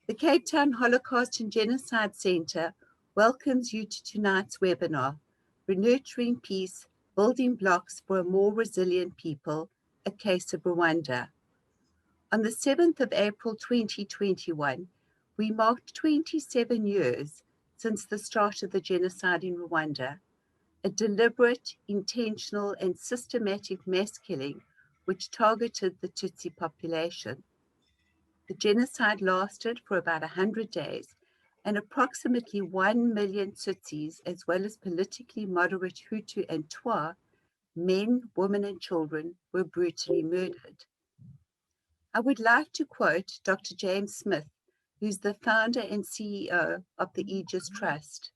The Cape Town Holocaust and Genocide Centre welcomes you to tonight's webinar, Renurturing Peace, Building Blocks for a More Resilient People, a Case of Rwanda. On the 7th of April 2021, we marked 27 years since the start of the genocide in Rwanda, a deliberate, intentional, and systematic mass killing which targeted the Tutsi population. The genocide lasted for about 100 days, and approximately 1 million Tutsis, as well as politically moderate Hutu and Twa, men, women, and children, were brutally murdered. I would like to quote Dr. James Smith, who's the founder and CEO of the Aegis Trust.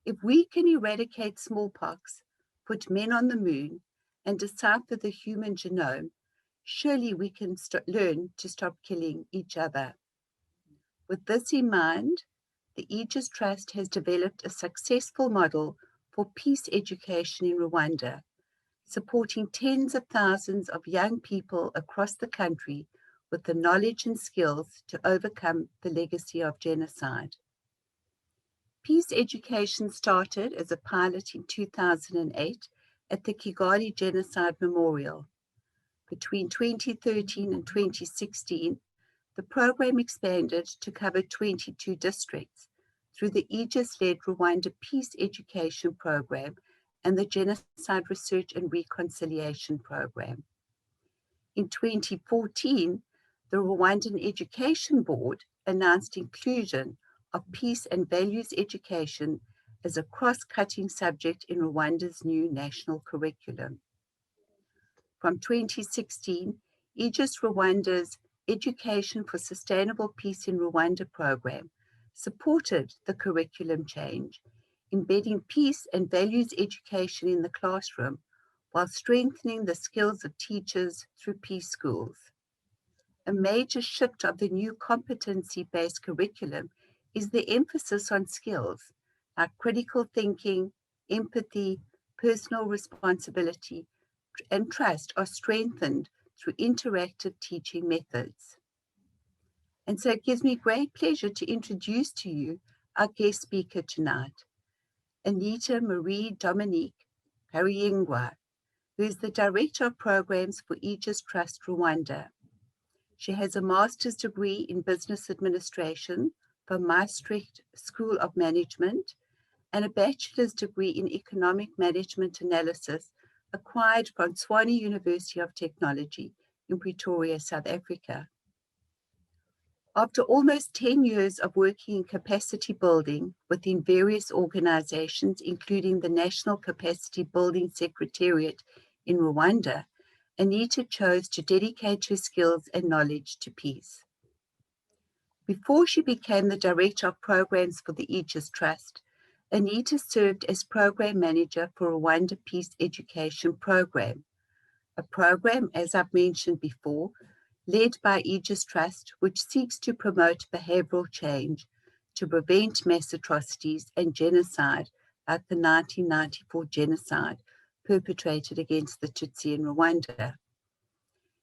If we can eradicate smallpox, put men on the moon, and decipher the human genome, surely we can learn to stop killing each other. With this in mind, the Aegis Trust has developed a successful model for peace education in Rwanda, supporting tens of thousands of young people across the country with the knowledge and skills to overcome the legacy of genocide. Peace education started as a pilot in 2008 at the Kigali Genocide Memorial. Between 2013 and 2016, the program expanded to cover 22 districts through the Aegis-led Rwanda Peace Education Program and the Genocide Research and Reconciliation Program. In 2014, the Rwandan Education Board announced inclusion of peace and values education as a cross-cutting subject in Rwanda's new national curriculum. From 2016, Aegis Rwanda's Education for Sustainable Peace in Rwanda program supported the curriculum change, embedding peace and values education in the classroom while strengthening the skills of teachers through peace schools. A major shift of the new competency-based curriculum is the emphasis on skills like critical thinking, empathy, personal responsibility, and trust are strengthened through interactive teaching methods. And so it gives me great pleasure to introduce to you our guest speaker tonight, Anita Dominique Kariyangwa, who is the Director of Programs for Aegis Trust Rwanda. She has a master's degree in business administration from Maastricht School of Management and a bachelor's degree in economic management analysis acquired from Tshwane University of Technology in Pretoria, South Africa. After almost 10 years of working in capacity building within various organizations, including the National Capacity Building Secretariat in Rwanda, Anita chose to dedicate her skills and knowledge to peace. Before she became the Director of Programs for the Aegis Trust, Anita served as Program Manager for Rwanda Peace Education Program, a program, as I've mentioned before, led by Aegis Trust, which seeks to promote behavioral change to prevent mass atrocities and genocide like the 1994 genocide perpetrated against the Tutsi in Rwanda.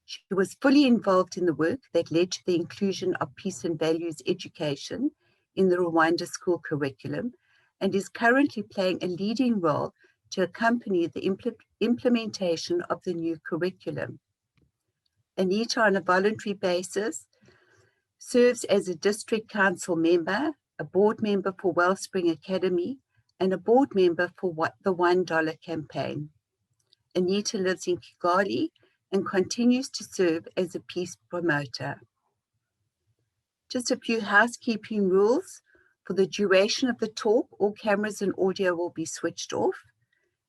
She was fully involved in the work that led to the inclusion of peace and values education in the Rwanda school curriculum and is currently playing a leading role to accompany the implementation of the new curriculum. Anita, on a voluntary basis, serves as a district council member, a board member for Wellspring Academy, and a board member for the $1 campaign. Anita lives in Kigali and continues to serve as a peace promoter. Just a few housekeeping rules. For the duration of the talk, all cameras and audio will be switched off.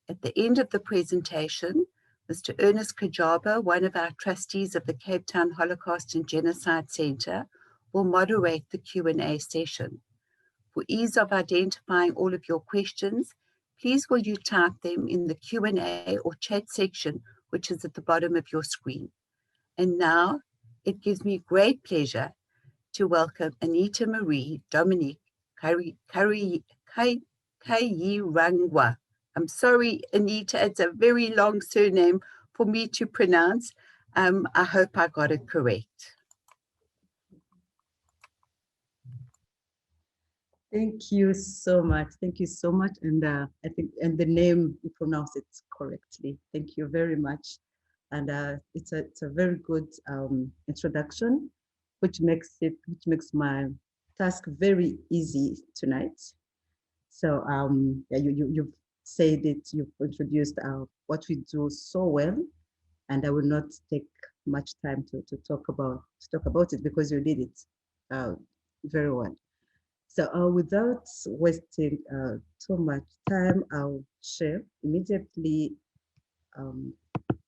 At the end of the presentation, Mr. Ernest Kajaba, one of our trustees of the Cape Town Holocaust and Genocide Centre, will moderate the Q&A session. For ease of identifying all of your questions, please will you type them in the Q&A or chat section, which is at the bottom of your screen. And now, it gives me great pleasure to welcome Anita Dominique Kariyangwa. I'm sorry, Anita, it's a very long surname for me to pronounce. I hope I got it correct. Thank you so much. Thank you so much. And I think, and the name, you pronounce it correctly. Thank you very much. And it's a very good introduction, which makes my task very easy tonight. So yeah, you've said it, you've introduced what we do so well, and I will not take much time to talk about it because you did it uh, very well. So without wasting too much time, I'll share immediately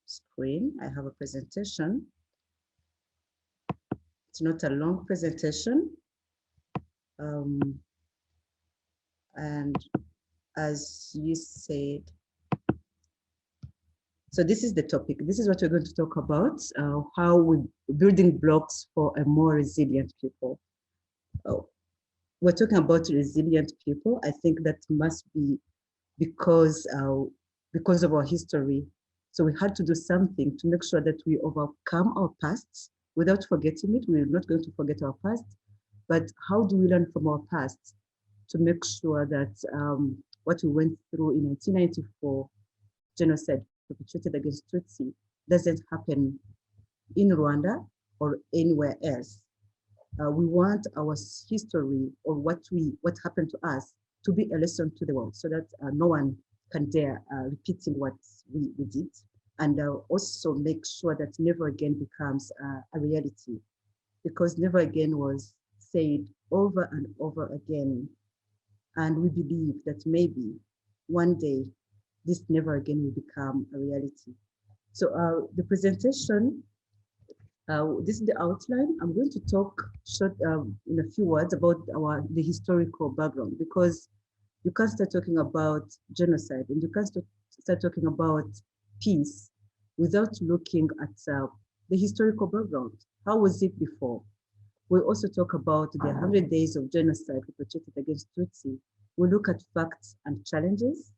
screen. I have a presentation. It's not a long presentation. Um, and as you said, so this is the topic. This is what we're going to talk about, how we building blocks for a more resilient people. Oh, we're talking about resilient people. I think that must be because because of our history. So we had to do something to make sure that we overcome our pasts without forgetting it. We're not going to forget our past, but how do we learn from our past to make sure that what we went through in 1994, genocide perpetrated against Tutsi, doesn't happen in Rwanda or anywhere else. We want our history or what happened to us to be a lesson to the world so that no one can dare repeating what we did, and also make sure that never again becomes a reality, because never again was said over and over again, and we believe that maybe one day this never again will become a reality. So the presentation, this is the outline. I'm going to talk short in a few words about the historical background, because you can't start talking about genocide and you can't start talking about peace without looking at the historical background. How was it before? We also talk about the 100 days of genocide perpetrated against Tutsi. We look at facts and challenges.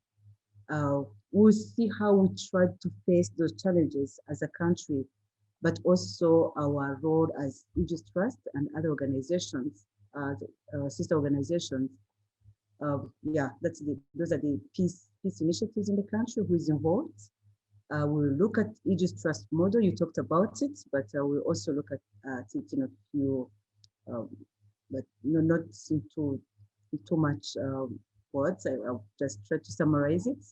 We'll see how we tried to face those challenges as a country, but also our role as Aegis Trust and other organizations, sister organizations. Yeah, those are the peace initiatives in the country who is involved. We'll look at Aegis Trust model. You talked about it, but we'll also look at it in a few, um, but not too much words. I'll just try to summarize it.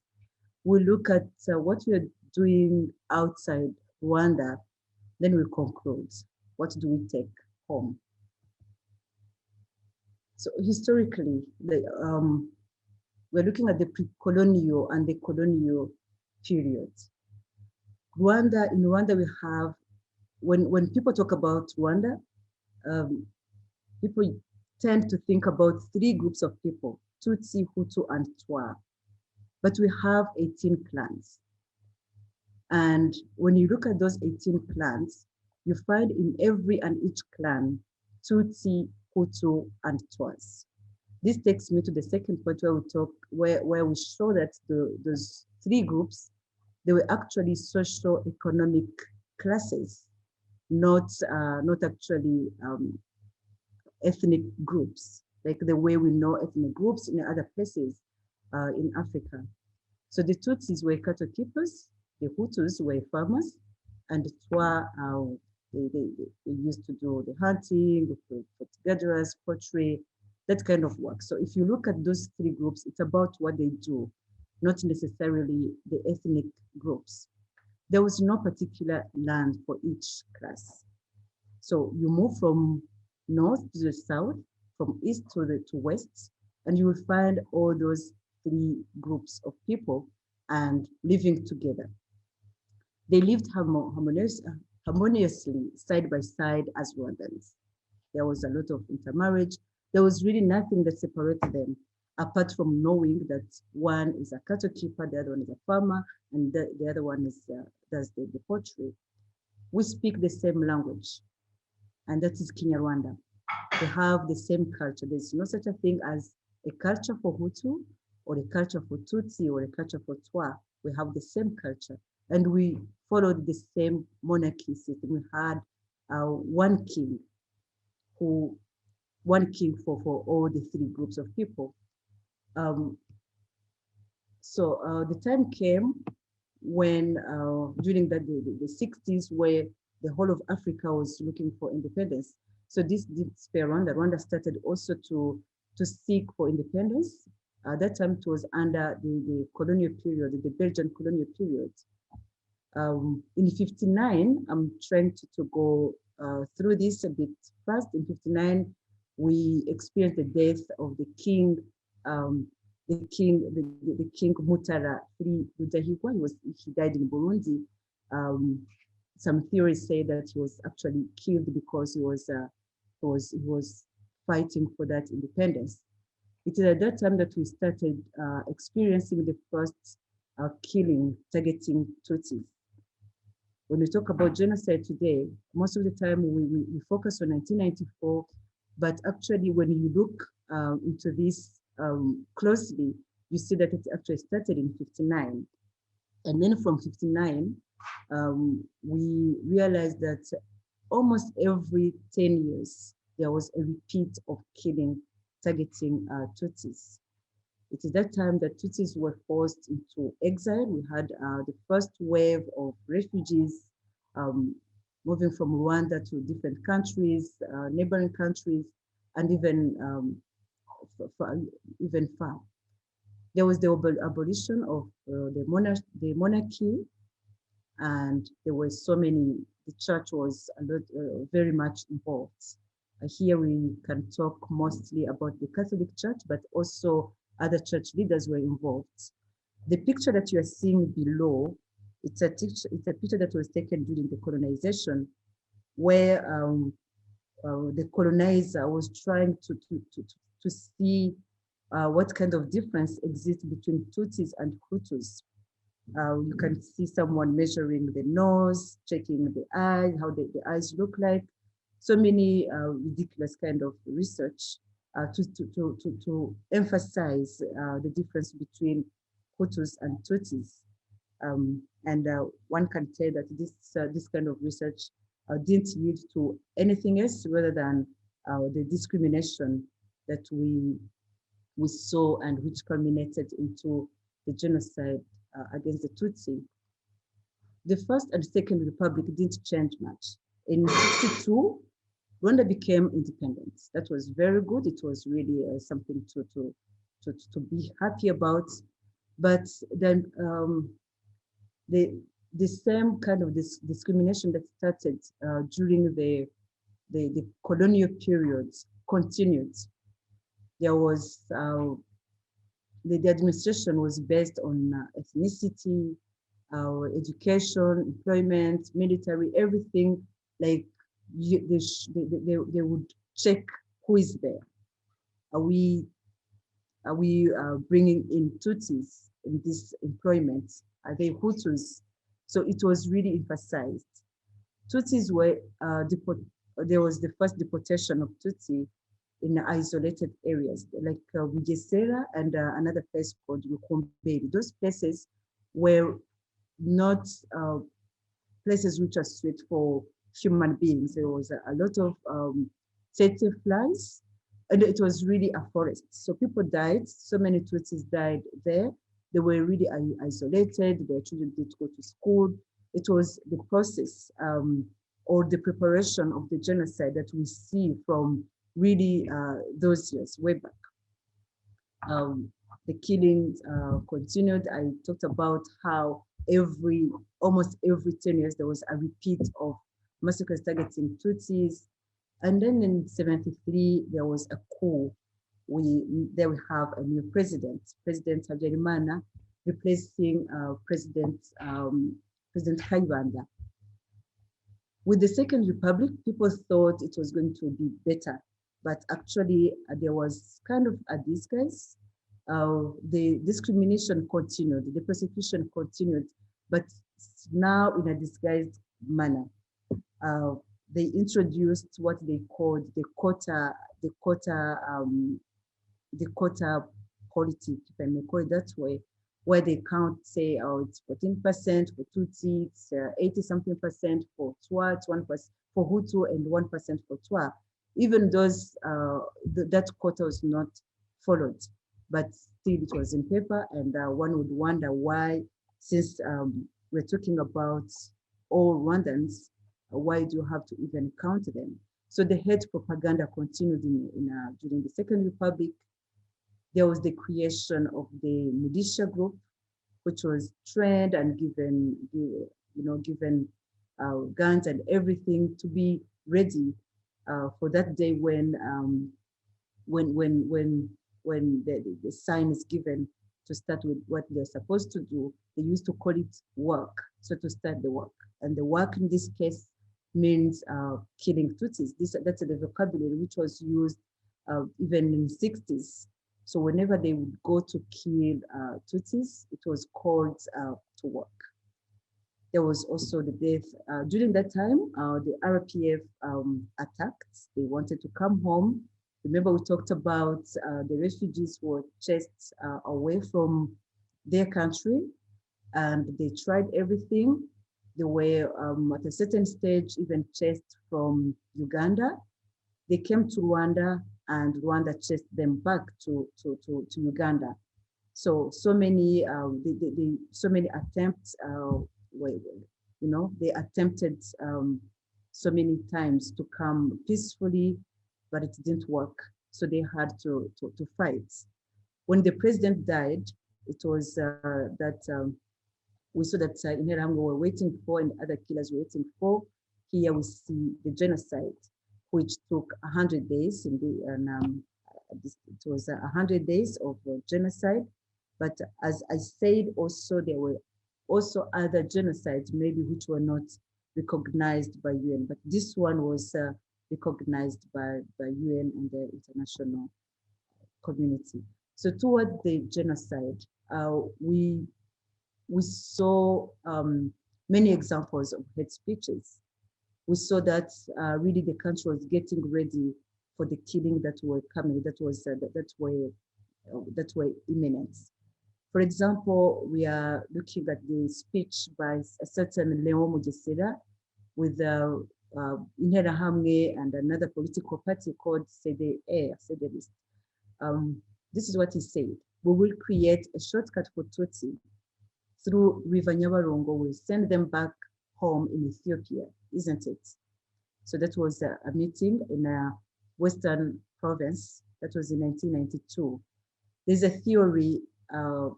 We'll look at what we are doing outside Rwanda, then we'll conclude. What do we take home? So historically, we're looking at the pre-colonial and the colonial periods. In Rwanda, we have, when people talk about Rwanda, um, people tend to think about three groups of people, Tutsi, Hutu, and Twa. But we have 18 clans. And when you look at those 18 clans, you find in every and each clan, Tutsi, Hutu, and Twas. This takes me to the second point where we show that those three groups, they were actually socio-economic classes, not actually ethnic groups, like the way we know ethnic groups in other places in Africa. So the Tutsis were cattle keepers, the Hutus were farmers, and the Twa, they used to do the hunting, the gatherers, pottery, that kind of work. So if you look at those three groups, it's about what they do, not necessarily the ethnic groups. There was no particular land for each class. So you move from north to the south, from east to west, and you will find all those three groups of people and living together. They lived harmoniously side by side as Rwandans. There was a lot of intermarriage. There was really nothing that separated them, apart from knowing that one is a cattle keeper, the other one is a farmer, and the other one does the pottery. We speak the same language, and that is Kinyarwanda. They have the same culture. There's no such a thing as a culture for Hutu or a culture for Tutsi or a culture for Twa. We have the same culture, and we followed the same monarchy system. We had one king who one king for all the three groups of people. Um, so the time came when during the 60s, where the whole of Africa was looking for independence. So this did spare Rwanda. Rwanda started also to seek for independence. At that time, it was under the colonial period, the Belgian colonial period. In 59, I'm trying to go through this a bit fast. In 59, we experienced the death of um, the king Mutara III Rudahigwa. He died in Burundi. Um, some theories say that he was actually killed because he was fighting for that independence. It is at that time that we started experiencing the first killing targeting Tutsis. When we talk about genocide today, most of the time we focus on 1994, but actually when you look into this closely, you see that it actually started in 59. And then from 59, we realized that almost every 10 years, there was a repeat of killing targeting Tutsis. It is that time that Tutsis were forced into exile. We had the first wave of refugees um, moving from Rwanda to different countries, neighboring countries, and even far. There was the abolition of the monarchy, and there were so many. The church was very much involved. Here we can talk mostly about the Catholic Church, but also other church leaders were involved. The picture that you are seeing below, it's a picture that was taken during the colonization, where the colonizer was trying to see what kind of difference exists between Tutsis and Hutus. You can see someone measuring the nose, checking the eye, how the eyes look like. So many ridiculous kind of research to emphasize the difference between Hutus and Tutsis. And one can say that this kind of research didn't lead to anything else rather than the discrimination that we saw, and which culminated into the genocide against the Tutsi. The First and Second Republic didn't change much. In 62, Rwanda became independent. That was very good. It was really something to be happy about. But then the same kind of discrimination that started during the colonial periods continued. There was the administration was based on ethnicity, education, employment, military, everything. Like they would check who is there. Are we bringing in Tutsis in this employment? Are they Hutus? So it was really emphasized. Tutsis were there was the first deportation of Tutsi in isolated areas like Bugesera and another place called Rukumberi. Those places were not places which are sweet for human beings. There was a lot of tsetse flies, and it was really a forest. So people died. So many Tutsis died there. They were really isolated. Their children didn't go to school. It was the process or the preparation of the genocide that we see from really those years way back. The killings continued. I talked about how almost every 10 years there was a repeat of massacres targeting Tutsis. And then in 73, there was a coup. There we have a new President Habyarimana, replacing President Kayibanda. With the Second Republic, people thought it was going to be better, but actually there was kind of a disguise. The discrimination continued, the persecution continued, but now in a disguised manner. They introduced what they called the quota politic, if I may call it that way, where they count, say, oh, it's 14% for Tutsi, it's 80-something% for Twa, it's 1% for Hutu, and 1% for Twa. even those that quota was not followed, but still it was in paper, and one would wonder why, since we're talking about all Rwandans, why do you have to even count them? So the hate propaganda continued during the Second Republic. There was the creation of the militia group, which was trained and given guns and everything to be ready for that day when the sign is given to start with what they're supposed to do. They used to call it work, so to start the work. And the work in this case means killing Tutsis. That's the vocabulary which was used even in the 60s. So whenever they would go to kill Tutsis, it was called to work. There was also the death. During that time, the RPF attacked. They wanted to come home. Remember, we talked about the refugees who were chased away from their country, and they tried everything. They were, at a certain stage, even chased from Uganda. They came to Rwanda, and Rwanda chased them back to Uganda. So many attempts. They attempted so many times to come peacefully, but it didn't work. So they had to fight. When the president died, it was that we saw that Interahamwe were waiting for, and other killers were waiting for. Here we see the genocide, which took 100 days. It was 100 days of genocide. But as I said, also there were also other genocides, maybe which were not recognized by UN, but this one was recognized by UN and the international community. So toward the genocide, we saw many examples of hate speeches. We saw that really the country was getting ready for the killing that were coming, that were imminent. For example, we are looking at the speech by a certain Leon Mugesera with Interahamwe and another political party called CDList. This is what he said: "We will create a shortcut for Tutsi through River Nyabarongo. We'll send them back home in Ethiopia, isn't it?" So that was a meeting in a Western province. That was in 1992. There's a theory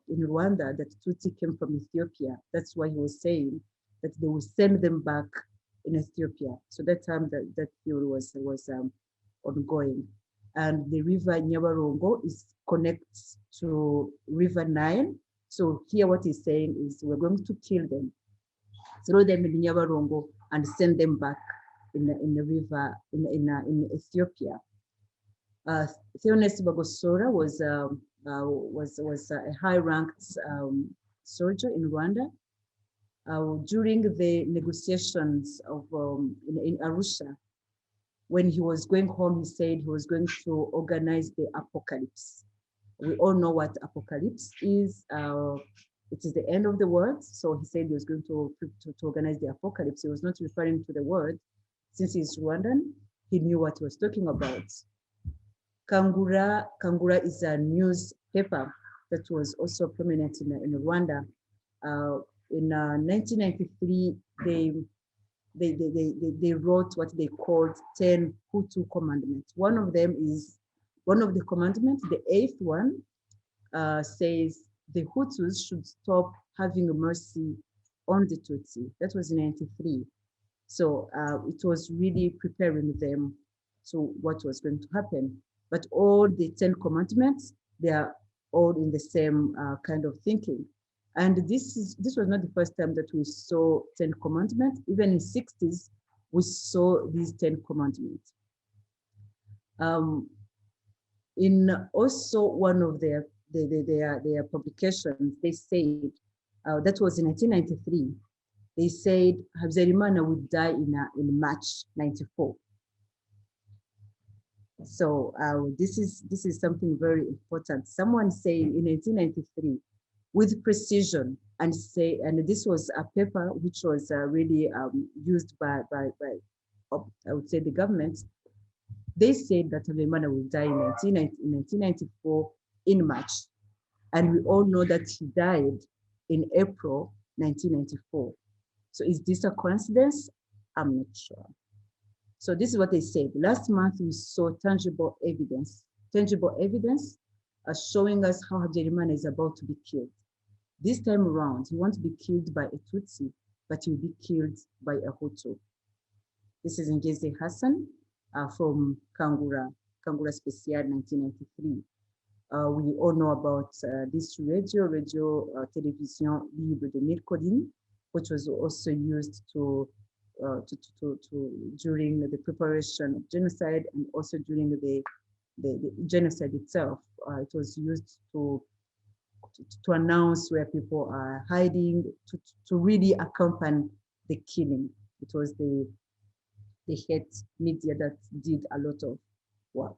in Rwanda that Tutsi came from Ethiopia. That's why he was saying that they will send them back in Ethiopia. So that time that theory was ongoing. And the river Nyabarongo connects to River Nile. So here what he's saying is we're going to kill them, throw them in Nyabarongo, and send them back in the river in Ethiopia. Theonest Bagosora was a high-ranked soldier in Rwanda. During the negotiations of in Arusha, when he was going home, he said he was going to organize the apocalypse. We all know what apocalypse is. It is the end of the world. So he said he was going to organize the apocalypse. He was not referring to the word. Since he's Rwandan, he knew what he was talking about. Kangura is a newspaper that was also prominent in Rwanda. In 1993, they wrote what they called 10 Hutu commandments. One of the commandments, the 8th one, says the Hutus should stop having mercy on the Tutsi. That was in 93. So it was really preparing them to what was going to happen. But all the 10 commandments, they are all in the same kind of thinking. And this was not the first time that we saw 10 commandments. Even in the 60s, we saw these 10 commandments. In also one of their publications, they said, that was in 1993, they said Habyarimana would die in March 94. So this is something very important. Someone said in 1993, with precision, and this was a paper which was really used by I would say the government. They said that Habyarimana will die in 1994 in March. And we all know that he died in April 1994. So is this a coincidence? I'm not sure. So this is what they said. Last month, we saw tangible evidence showing us how Habyarimana is about to be killed. This time around, he won't be killed by a Tutsi, but he will be killed by a Hutu. This is Ngeze Hassan from Kangura Special 1993. We all know about this radio television Libre de Mercredi, which was also used during the preparation of genocide and also during the genocide itself. It was used to announce where people are hiding, to really accompany the killing. It was the hate media that did a lot of work.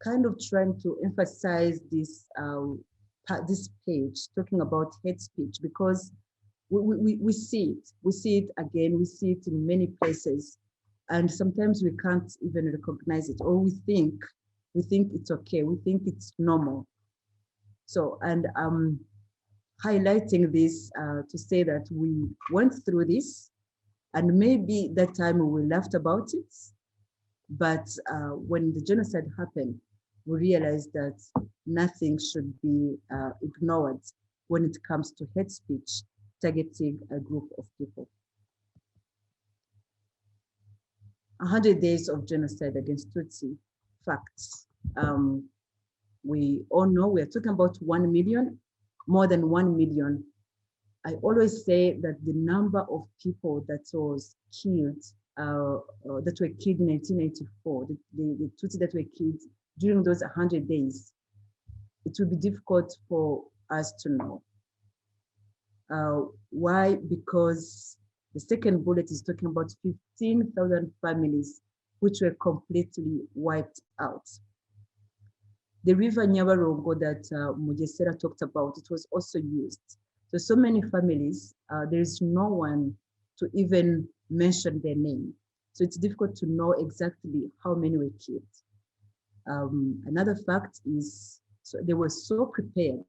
Kind of trying to emphasize this this page, talking about hate speech, because we see it again, we see it in many places, and sometimes we can't even recognize it, or we think it's okay, we think it's normal. So, and highlighting this to say that we went through this, and maybe that time we laughed about it, but when the genocide happened, we realized that nothing should be ignored when it comes to hate speech targeting a group of people. 100 days of genocide against Tutsi, facts. We all know we are talking about 1 million, more than 1 million. I always say that the number of people that was killed, that were killed in 1994, the Tutsi that were killed during those 100 days, it will be difficult for us to know. Why? Because the second bullet is talking about 15,000 families which were completely wiped out. The river Nyabarongo that Mugesera talked about, it was also used. So many families, there is no one to even mention their name. So it's difficult to know exactly how many were killed. Another fact is, so they were so prepared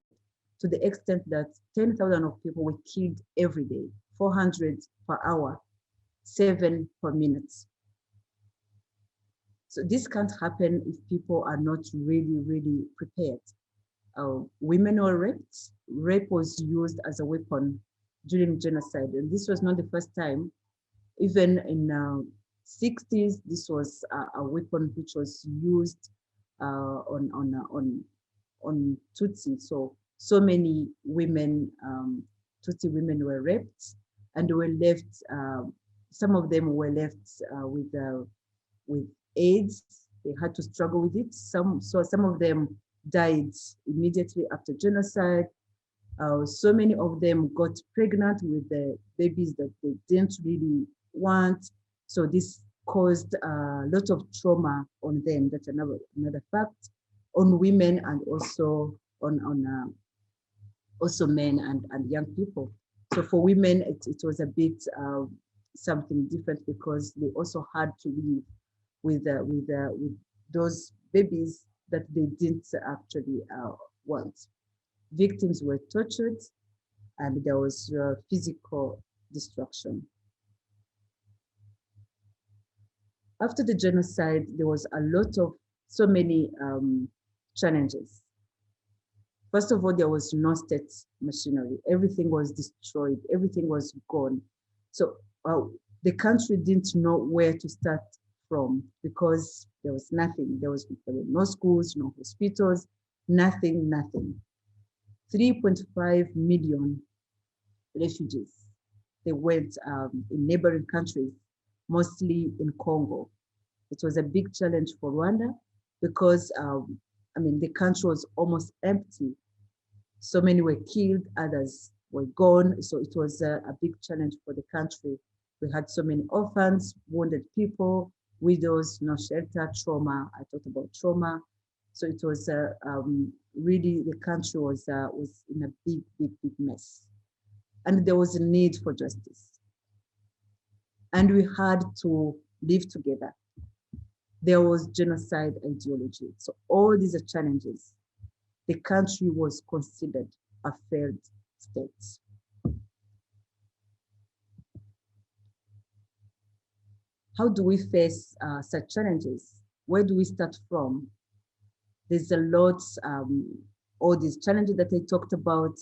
to the extent that 10,000 of people were killed every day, 400 per hour, 7 per minute. So this can't happen if people are not really prepared. Women were raped. Rape was used as a weapon during genocide. And this was not the first time. Even in 60s, this was a weapon which was used on Tutsi. So many women, Tutsi women were raped and were left, some of them were left with AIDS. They had to struggle with it. Some of them died immediately after genocide. So many of them got pregnant with the babies that they didn't really want. So this caused a lot of trauma on them. That's another fact, on women and also on also men and young people. So for women, it was a bit something different because they also had to live with those babies that they didn't actually want. Victims were tortured, and there was physical destruction. After the genocide, there was so many challenges. First of all, there was no state machinery. Everything was destroyed. Everything was gone. So the country didn't know where to start from because there was nothing. There were no schools, no hospitals, nothing. 3.5 million refugees. They went in neighboring countries, mostly in Congo. It was a big challenge for Rwanda because the country was almost empty. So many were killed, others were gone. So it was a big challenge for the country. We had so many orphans, wounded people, widows, no shelter, trauma. I talked about trauma. So it was really, the country was in a big mess. And there was a need for justice. And we had to live together. there was genocide ideology. So all these are challenges. The country was considered a failed state. How do we face such challenges? Where do we start from? There's a lot, all these challenges that I talked about,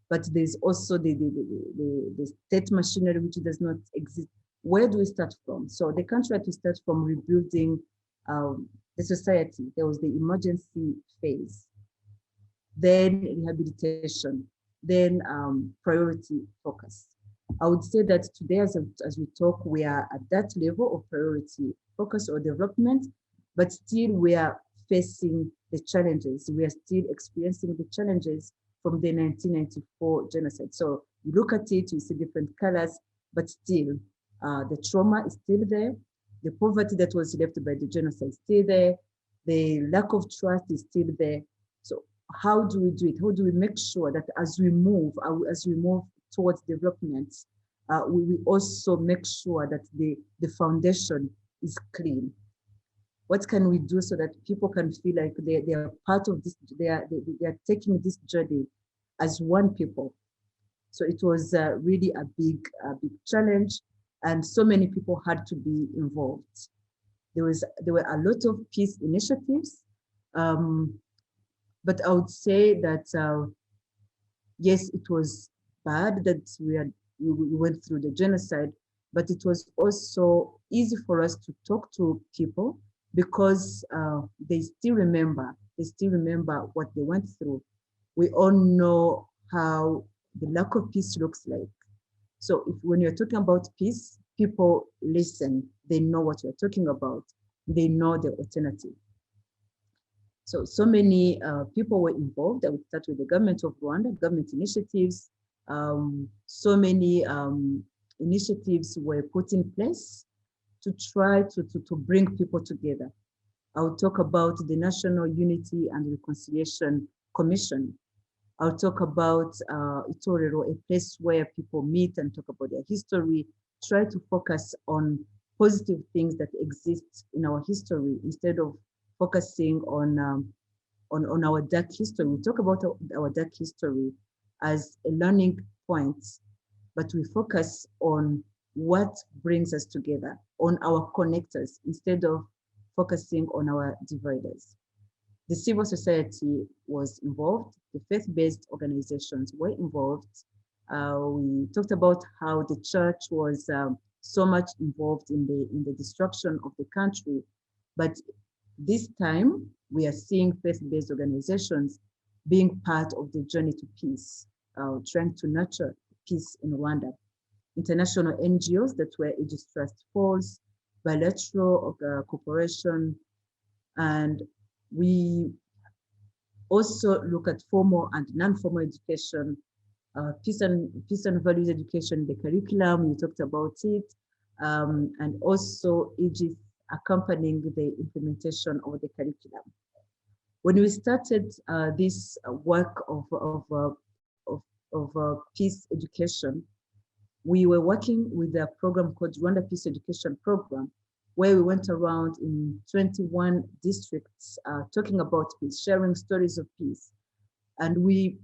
but there's also the state machinery which does not exist. Where do we start from? So the country had to start from rebuilding the society. There was the emergency phase, then rehabilitation, then priority focus. I would say that today, as we talk, we are at that level of priority focus or development, but still we are facing the challenges. We are still experiencing the challenges from the 1994 genocide. So you look at it, you see different colors, but still the trauma is still there. The poverty that was left by the genocide is still there. The lack of trust is still there. So how do we do it? How do we make sure that as we move towards development, we also make sure that the foundation is clean? What can we do so that people can feel like they are part of this, they are taking this journey as one people? So it was really a big challenge, and so many people had to be involved. There were a lot of peace initiatives, but I would say that yes, it was bad that we went through the genocide, but it was also easy for us to talk to people because they still remember what they went through. We all know how the lack of peace looks like. So when you're talking about peace, people listen, they know what you're talking about, they know the alternative. So many people were involved. I would start with the government of Rwanda, government initiatives. So many initiatives were put in place to try to bring people together. I'll talk about the National Unity and Reconciliation Commission. I'll talk about Itorero, a place where people meet and talk about their history, try to focus on positive things that exist in our history instead of focusing on our dark history. We talk about our dark history as a learning point, but we focus on what brings us together, on our connectors, instead of focusing on our dividers. The civil society was involved, the faith-based organizations were involved. We talked about how the church was so much involved in the destruction of the country, but this time we are seeing faith-based organizations being part of the journey to peace, trying to nurture peace in Rwanda. International NGOs that were Aegis Trust Force, bilateral cooperation, and we also look at formal and non-formal education, peace and values education, the curriculum, we talked about it, and also Aegis accompanying the implementation of the curriculum. When we started this work of peace education, we were working with a program called Rwanda Peace Education Program, where we went around in 21 districts talking about peace, sharing stories of peace. And we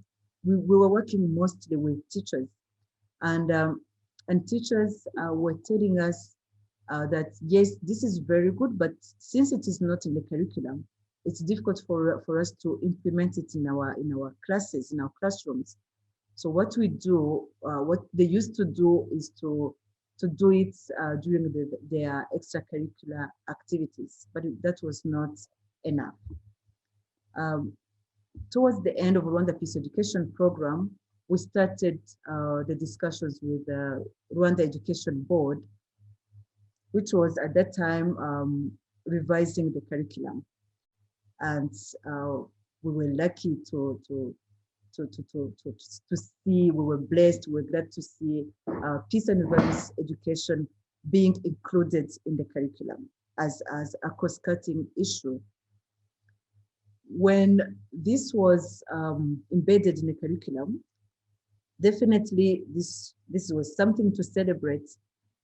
were working mostly with teachers. And teachers were telling us that, yes, this is very good, but since it is not in the curriculum, it's difficult for us to implement it in our classes, in our classrooms. So what we do, what they used to do is to do it during their extracurricular activities, but that was not enough. Towards the end of Rwanda Peace Education Program, we started the discussions with the Rwanda Education Board, which was at that time revising the curriculum. And we were lucky to see, we were blessed, we were glad to see peace and values education being included in the curriculum as a cross-cutting issue. When this was embedded in the curriculum, definitely this was something to celebrate,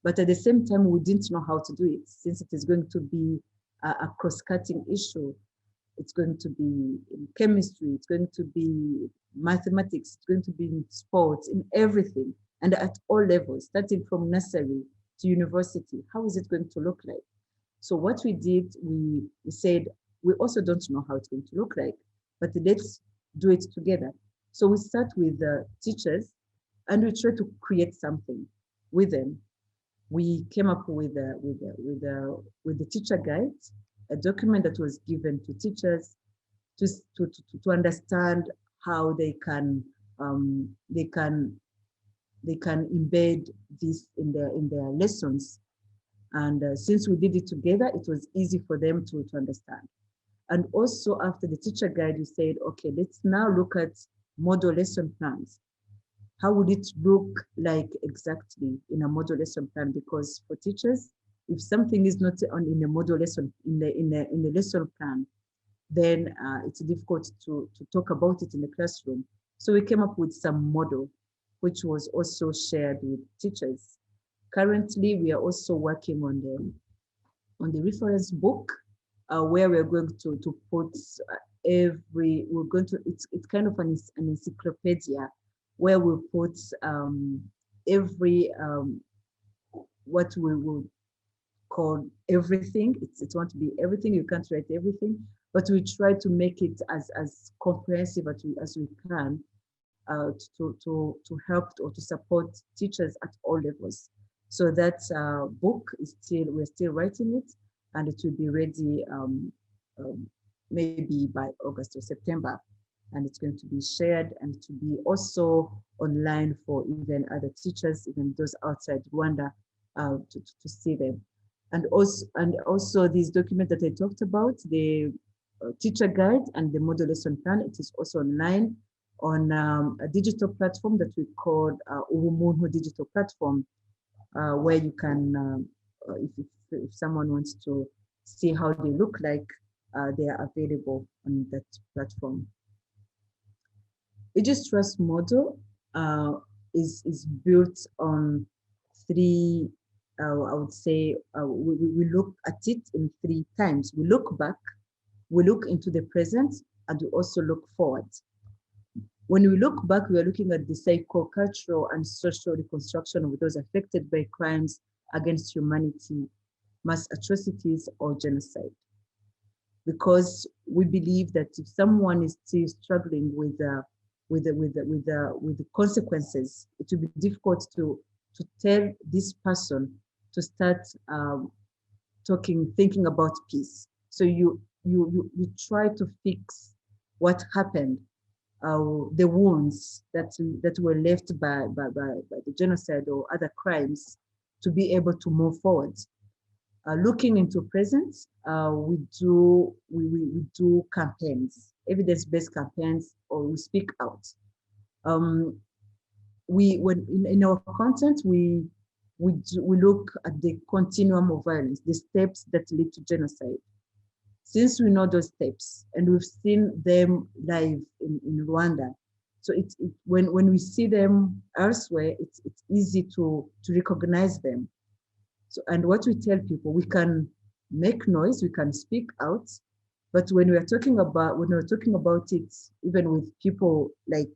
but at the same time, we didn't know how to do it, since it is going to be a cross-cutting issue. It's going to be in chemistry, it's going to be mathematics, it's going to be in sports, in everything, and at all levels, starting from nursery to university. How is it going to look like? So what we did, we said, we also don't know how it's going to look like, but let's do it together. So we start with teachers, and we try to create something with them. We came up with the teacher guide, a document that was given to teachers to understand how they can embed this in their lessons. And since we did it together, it was easy for them to understand. And also after the teacher guide, we said, okay, let's now look at model lesson plans. How would it look like exactly in a model lesson plan? Because for teachers, if something is not in a model lesson, in the lesson plan, then it's difficult to talk about it in the classroom. So we came up with some model, which was also shared with teachers. Currently, we are also working on the reference book, where we're going to put it's kind of an encyclopedia, where we'll put every what we will call everything. It won't be everything, you can't write everything, but we try to make it as comprehensive as we can, to help or to support teachers at all levels. So that book is we're still writing it, and it will be ready maybe by August or September. And it's going to be shared and to be also online for even other teachers, even those outside Rwanda, to see them. And also these documents that I talked about, the teacher guide and the model lesson plan, it is also online on a digital platform that we call Ubumuntu digital platform, where you can, if someone wants to see how they look like, they are available on that platform. Aegis Trust model is built on three, I would say, we look at it in 3 times. We look back, we look into the present, and we also look forward. When we look back, we are looking at the psycho-cultural and social reconstruction of those affected by crimes against humanity, mass atrocities, or genocide. Because we believe that if someone is still struggling with the consequences, it will be difficult to tell this person to start thinking about peace. So you try to fix what happened, the wounds that were left by the genocide or other crimes, to be able to move forward. Looking into present, we do campaigns, evidence-based campaigns, or we speak out. In our content, we look at the continuum of violence, the steps that lead to genocide. Since we know those steps and we've seen them live in Rwanda, so when we see them elsewhere, it's easy to recognize them. So, and what we tell people, we can make noise, we can speak out, but when we're talking about it, even with people like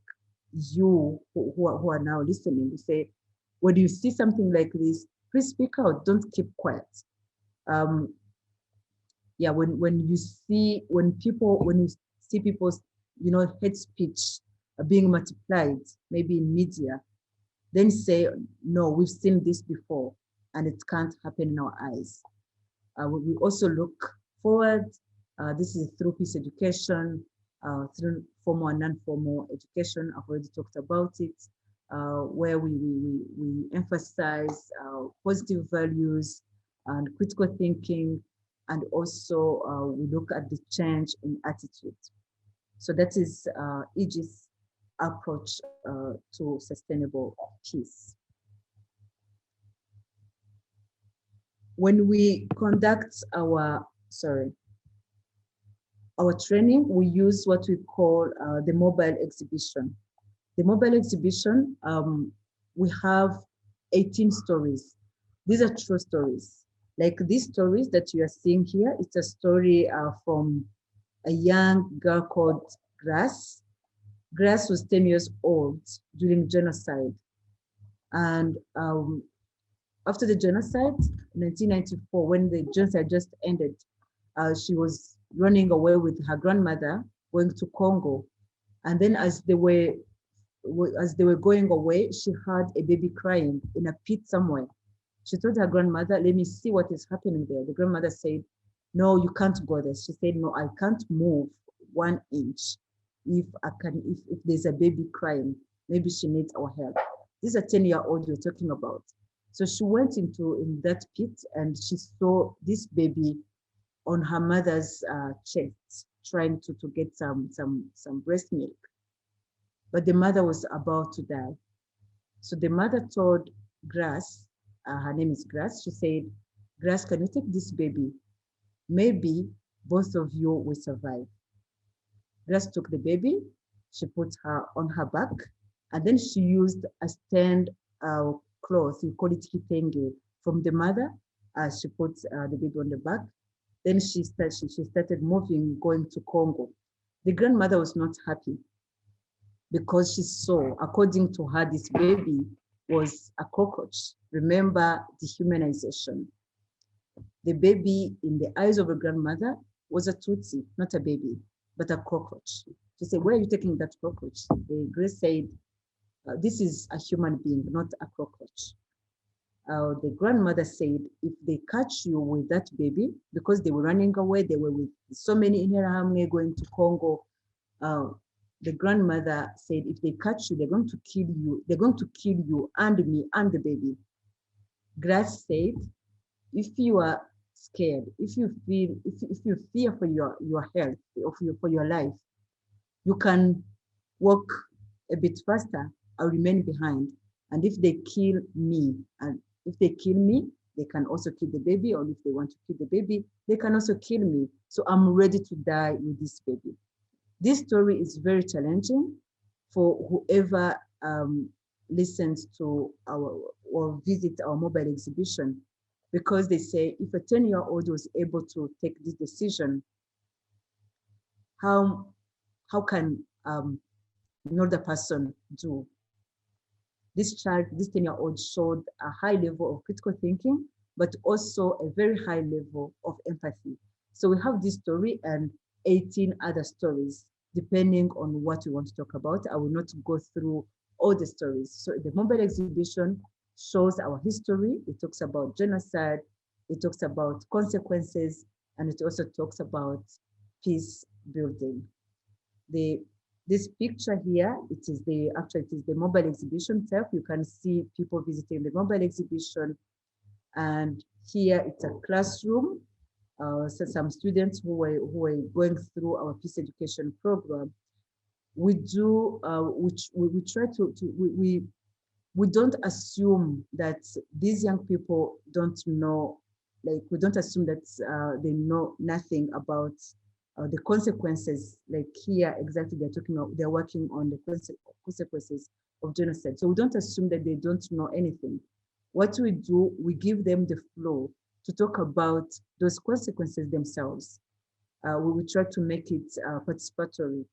you who are now listening, we say, when you see something like this, please speak out, don't keep quiet. Yeah, when you see people's, hate speech being multiplied, maybe in media, then say, no, we've seen this before, and it can't happen in our eyes. We also look forward. This is through peace education, through formal and non-formal education. I've already talked about it, where we emphasize positive values and critical thinking, and also we look at the change in attitude. So that is Aegis approach to sustainable peace. When we conduct our training, we use what we call the mobile exhibition. The mobile exhibition, we have 18 stories. These are true stories. Like these stories that you are seeing here, it's a story from a young girl called Grass. Grass was 10 years old during genocide. And after the genocide, 1994, when the genocide just ended, she was running away with her grandmother, going to Congo. And then as they were going away, she heard a baby crying in a pit somewhere. She told her grandmother, let me see what is happening there. The grandmother said, no, you can't go there. She said, no, I can't move 1 inch if there's a baby crying. Maybe she needs our help. This is a 10-year-old we're talking about. So she went in that pit and she saw this baby on her mother's chest, trying to get some breast milk. But the mother was about to die. So the mother told Grass, her name is Grass, she said, Grass, can you take this baby? Maybe both of you will survive. Grass took the baby, she put her on her back, and then she used a stand cloth, we call it kitenge, from the mother. She put the baby on the back. Then she started moving, going to Congo. The grandmother was not happy because she saw, according to her, this baby was a cockroach. Remember dehumanization. The baby, in the eyes of a grandmother, was a Tutsi, not a baby, but a cockroach. She said, where are you taking that cockroach? The Grace said, this is a human being, not a cockroach. The grandmother said, if they catch you with that baby, because they were running away, they were with so many in Interahamwe going to Congo, the grandmother said, if they catch you, they're going to kill you. They're going to kill you and me and the baby. Grass said, if you are scared, if you fear for your health, for your life, you can walk a bit faster. I'll remain behind. And if they kill me, they can also kill the baby, or if they want to kill the baby, they can also kill me. So I'm ready to die with this baby. This story is very challenging for whoever listens to or visit our mobile exhibition, because they say if a 10-year-old was able to take this decision, how can another person do? This 10-year-old showed a high level of critical thinking, but also a very high level of empathy. So we have this story and 18 other stories, depending on what we want to talk about. I will not go through all the stories. So the mobile exhibition shows our history. It talks about genocide. It talks about consequences, and it also talks about peace building. This picture here, it is the mobile exhibition itself. You can see people visiting the mobile exhibition. And here it's a classroom. So some students who were going through our peace education program. We do, we try to we don't assume that these young people don't know, like we don't assume that they know nothing about the consequences. Like here, exactly, they're working on the consequences of genocide. So we don't assume that they don't know anything. What we do, we give them the floor to talk about those consequences themselves. We will try to make it participatory.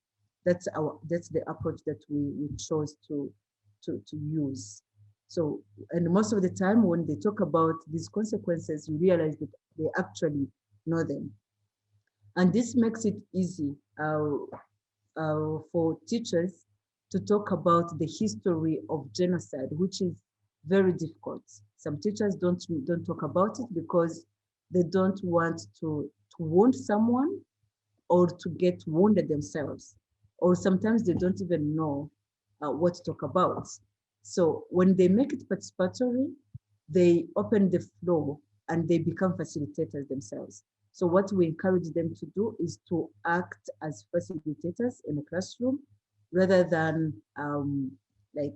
That's the approach that we chose to use. So, and most of the time when they talk about these consequences, you realize that they actually know them. And this makes it easy for teachers to talk about the history of genocide, which is very difficult. Some teachers don't talk about it because they don't want to wound someone or to get wounded themselves, or sometimes they don't even know what to talk about. So when they make it participatory, they open the floor and they become facilitators themselves. So what we encourage them to do is to act as facilitators in a classroom rather than like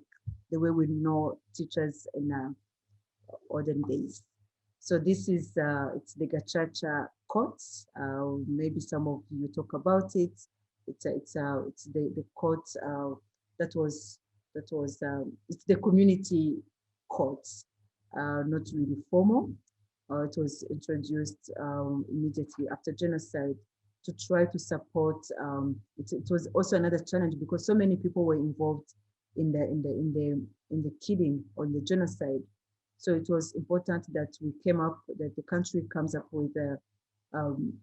the way we know teachers in olden days. So this is, it's the Gachacha court. Maybe some of you talk about it. It's the court it's the community courts, not really formal. It was introduced immediately after genocide to try to support. It was also another challenge because so many people were involved in the killing or in the genocide. So it was important that that the country comes up with um,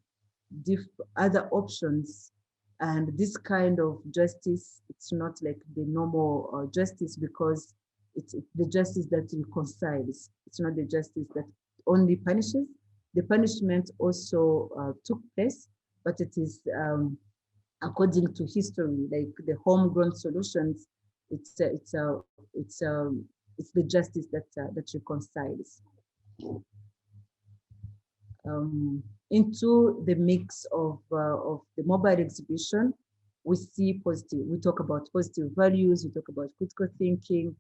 other options. And this kind of justice, it's not like the normal justice, because it's the justice that reconciles. It's not the justice that only punishes. The punishment also took place, but it is according to history, like the homegrown solutions. It's the justice that reconciles. Into the mix of the mobile exhibition, we see positive. We talk about positive values. We talk about critical thinking,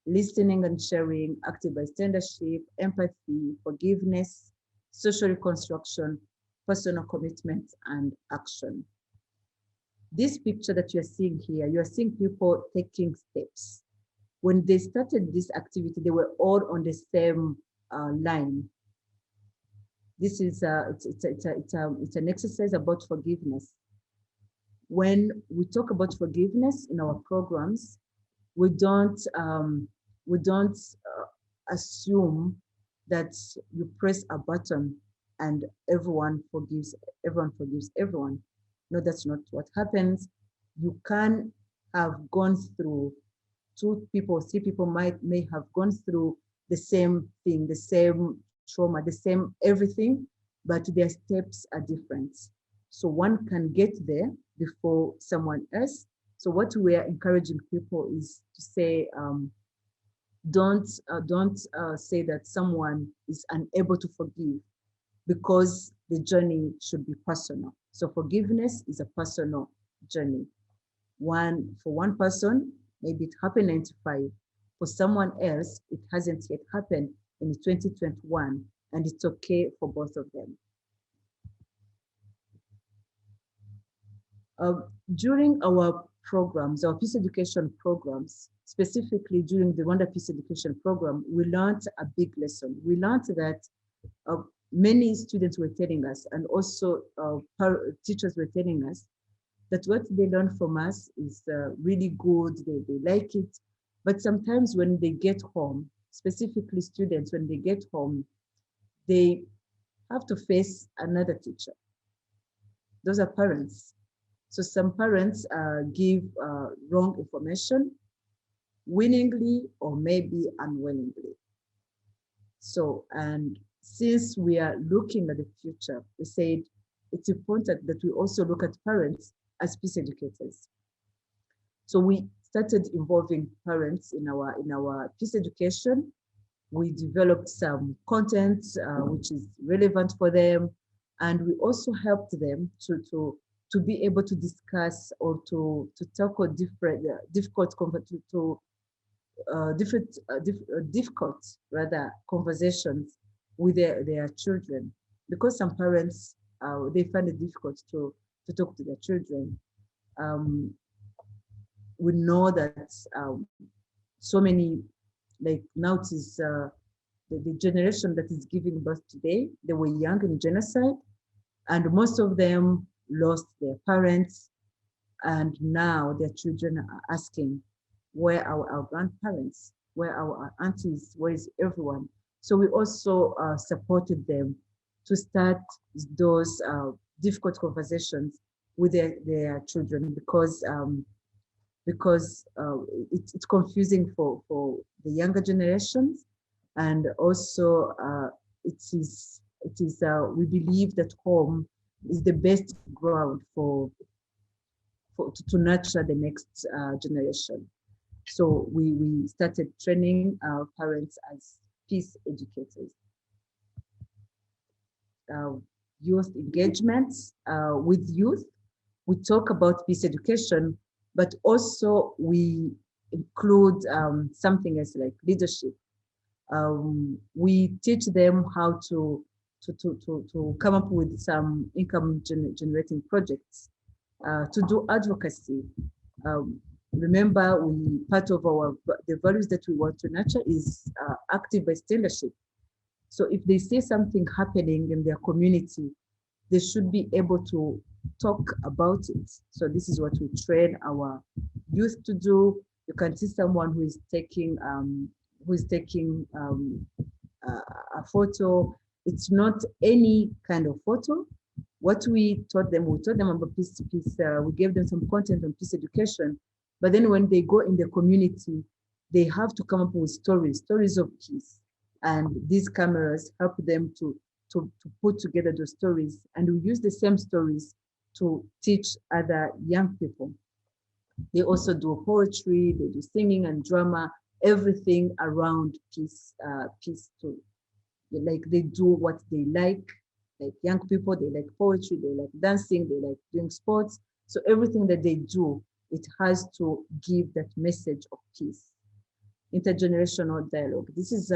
listening and sharing, active bystandership, empathy, forgiveness, social reconstruction, personal commitment, and action. This picture that you're seeing here, you're seeing people taking steps. When they started this activity, they were all on the same line. This is it's an exercise about forgiveness. When we talk about forgiveness in our programs, we don't assume that you press a button and everyone forgives everyone. No, that's not what happens. You can have gone through, two people, three people may have gone through the same thing, the same trauma, the same everything, but their steps are different. So one can get there before someone else. So what we are encouraging people is to say, don't say that someone is unable to forgive, because the journey should be personal. So forgiveness is a personal journey. For one person, maybe it happened in 95. For someone else, it hasn't yet happened in 2021, and it's okay for both of them. During our programs, our peace education programs, specifically during the Rwanda Peace Education Program, we learned a big lesson. We learned that many students were telling us, and also teachers were telling us, that what they learn from us is really good, they like it. But sometimes when they get home, specifically students, when they get home, they have to face another teacher. Those are parents. So some parents give wrong information, willingly or maybe unwillingly. So, and since we are looking at the future, we said it's important that we also look at parents as peace educators. So we started involving parents in our peace education. We developed some content which is relevant for them, and we also helped them to be able to discuss or to tackle different difficult conversations with their children, because some parents they find it difficult to talk to their children. We know that so many, like now it is the generation that is giving birth today, they were young in genocide, and most of them lost their parents, and now their children are asking, where are our grandparents? Where are our aunties? Where is everyone? So we also supported them to start those difficult conversations with their children, because it's confusing for the younger generations, and also we believe that home is the best ground to nurture the next generation. So we started training our parents as peace educators. Youth engagements with youth. We talk about peace education, but also we include something as like leadership. We teach them how to come up with some income generating projects, to do advocacy. Remember, part of the values that we want to nurture is active bystandership. So if they see something happening in their community, they should be able to talk about it. So this is what we train our youth to do. You can see someone who is taking a photo. It's not any kind of photo. What we taught them about peace. We gave them some content on peace education. But then when they go in the community, they have to come up with stories of peace. And these cameras help them to put together those stories. And we use the same stories to teach other young people. They also do poetry, they do singing and drama, everything around peace, peace too. Like they do what they like young people, they like poetry, they like dancing, they like doing sports. So everything that they do, it has to give that message of peace. Intergenerational dialogue. This is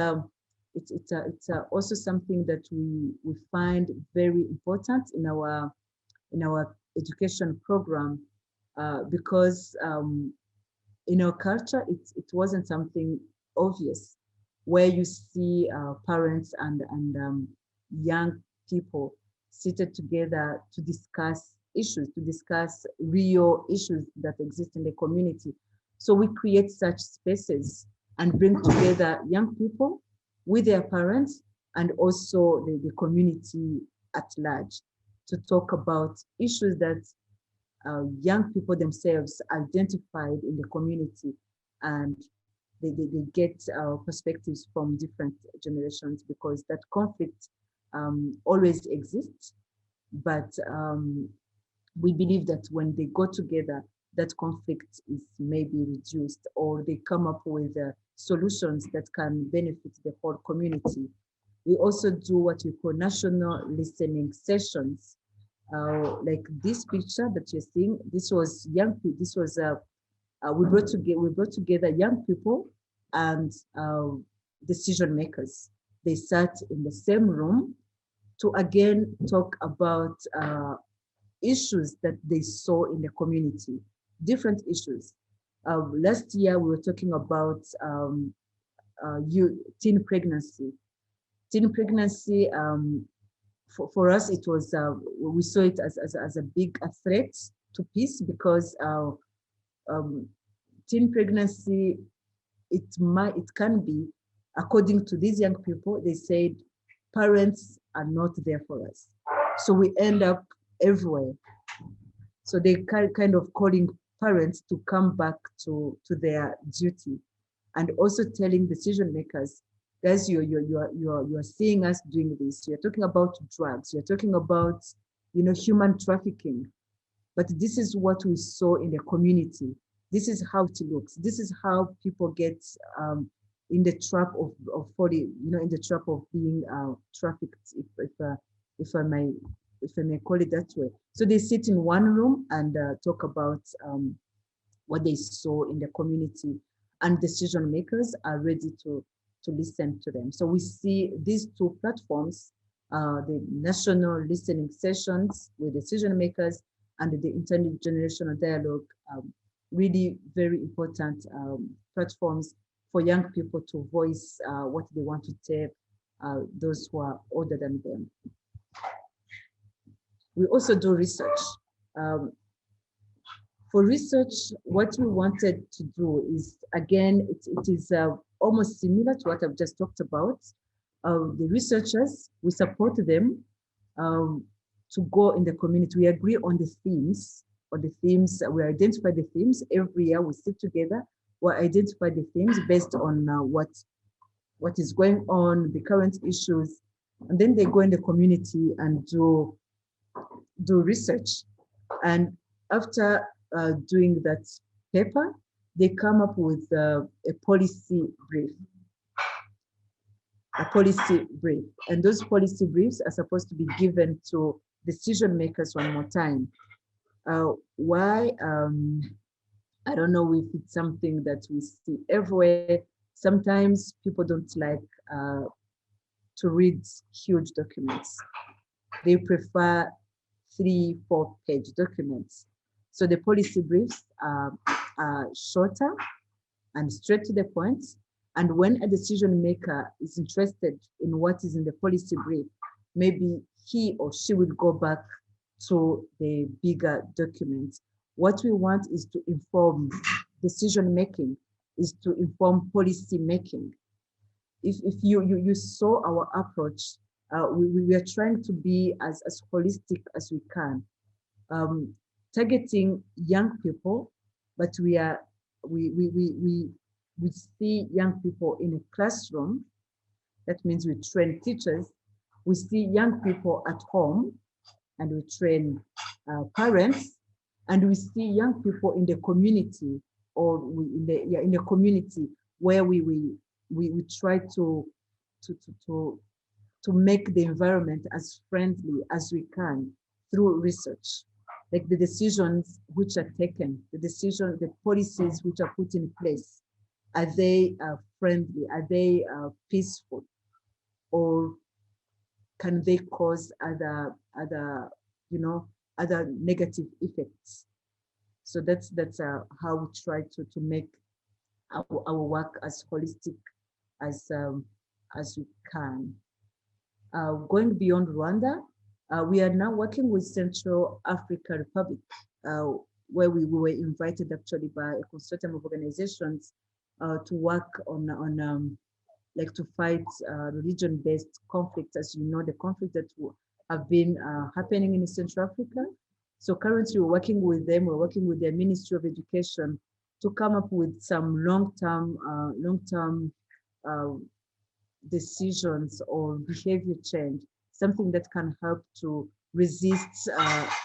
it's also something that we find very important in our education program, because in our culture it wasn't something obvious, where you see parents and young people seated together to discuss issues, to discuss real issues that exist in the community. So we create such spaces and bring together young people with their parents and also the community at large to talk about issues that young people themselves identified in the community, and they get perspectives from different generations, because that conflict always exists. But we believe that when they go together, that conflict is maybe reduced, or they come up with solutions that can benefit the whole community. We also do what we call national listening sessions. Like this picture that you're seeing, this was young people. This was we brought together young people and decision makers. They sat in the same room to again talk about issues that they saw in the community, different issues. Last year we were talking about teen pregnancy. Teen pregnancy, for us, it was we saw it as a big threat to peace, because teen pregnancy, it can be, according to these young people, they said parents are not there for us, so we end up everywhere. So they kind of calling parents to come back to their duty, and also telling decision makers, guys, you're seeing us doing this. You're talking about drugs. You're talking about, human trafficking. But this is what we saw in the community. This is how it looks. This is how people get in the trap of in the trap of being trafficked, if I may call it that way. So they sit in one room and talk about what they saw in the community, and decision makers are ready to listen to them. So we see these two platforms, the national listening sessions with decision makers and the intergenerational dialogue, really very important platforms for young people to voice what they want to tell those who are older than them. We also do research. For research, what we wanted to do is, again, it is almost similar to what I've just talked about. The researchers, we support them to go in the community. We agree on the themes, we identify the themes. Every year we sit together, we identify the themes based on what is going on, the current issues, and then they go in the community and do research. And after doing that paper, they come up with a policy brief. And those policy briefs are supposed to be given to decision makers one more time. Why? I don't know if it's something that we see everywhere. Sometimes people don't like to read huge documents. They prefer 3-4 page documents. So the policy briefs are shorter and straight to the point, And when a decision maker is interested in what is in the policy brief, maybe he or she will go back to the bigger documents. What we want is to inform decision making, is to inform policy making. If you saw our approach, we are trying to be as holistic as we can, targeting young people, but we see young people in a classroom. That means we train teachers. We see young people at home, and we train parents, and we see young people in the community, or in the community where we try to make the environment as friendly as we can through research. Like the decisions which are taken, the policies which are put in place, are they friendly? Are they peaceful? Or can they cause other negative effects? So that's how we try to make our work as holistic as we can. Going beyond Rwanda, we are now working with Central Africa Republic, where we were invited actually by a consortium of organizations to work on like to fight religion-based conflicts. As you know, the conflicts that have been happening in Central Africa. So currently we're working with them, we're working with their Ministry of Education to come up with some long-term decisions or behavior change, something that can help to resist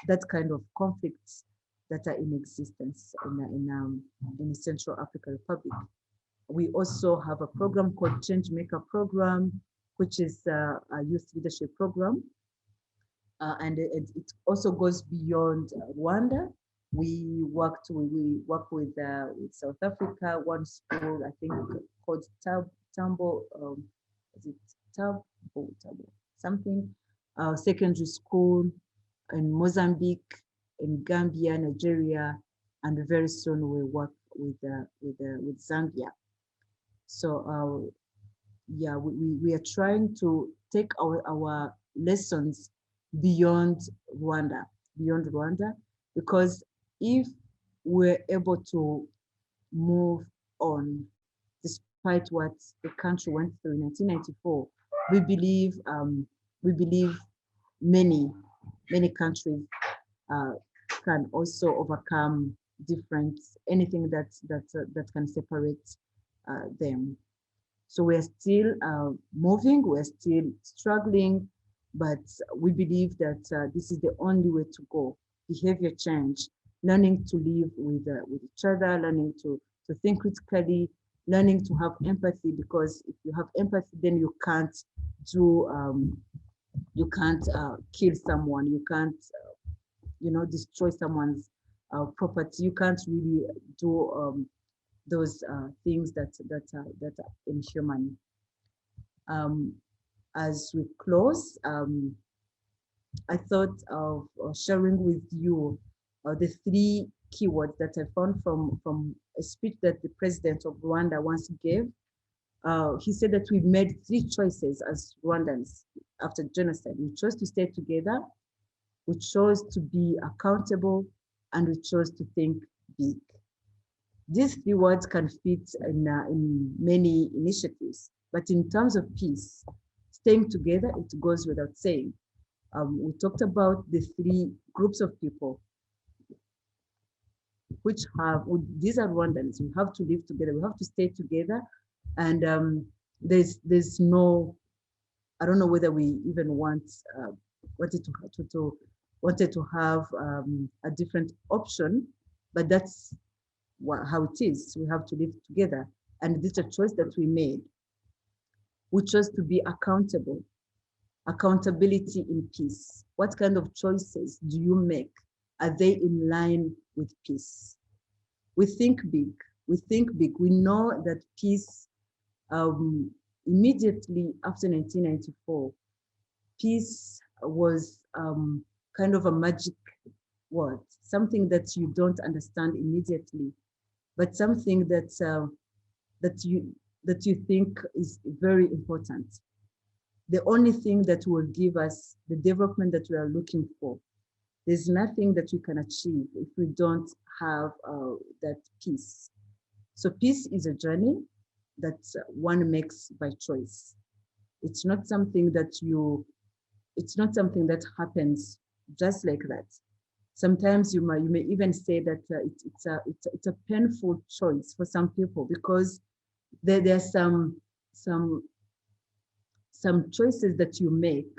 that kind of conflicts that are in existence in the Central African Republic. We also have a program called Change Maker Program, which is a youth leadership program. And it also goes beyond Rwanda. We work with South Africa, one school, I think called Tambo, is it Tambo, something, secondary school in Mozambique, in Gambia, Nigeria, and very soon we work with Zambia. So yeah, we are trying to take our lessons beyond Rwanda, because if we're able to move on despite what the country went through in 1994, we believe many countries can also overcome anything that can separate them. So we're still moving, we're still struggling, but we believe that this is the only way to go. Behavior change, learning to live with each other, learning to think critically, learning to have empathy, because if you have empathy, then you can't kill someone, you can't destroy someone's property, you can't really do those things that are inhuman. As we close, I thought of sharing with you the 3 keywords that I found from a speech that the president of Rwanda once gave. He said that we made 3 choices as Rwandans after genocide. We chose to stay together, we chose to be accountable, and we chose to think big. These 3 words can fit in many initiatives, but in terms of peace, staying together, it goes without saying. We talked about the 3 groups of people these are Rwandans. We have to live together, we have to stay together, and there's no, I don't know whether we even wanted to have a different option, but that's how it is. We have to live together, and this is a choice that we made. We chose to be accountable. Accountability in peace. What kind of choices do you make? Are they in line with peace? We think big. We know that peace, immediately after 1994, peace was kind of a magic word, something that you don't understand immediately, but something that that you think is very important. The only thing that will give us the development that we are looking for. There's nothing that we can achieve if we don't have that peace. So peace is a journey that one makes by choice. It's not something that it's not something that happens just like that. Sometimes you may even say that it's a painful choice for some people, because there are some choices that you make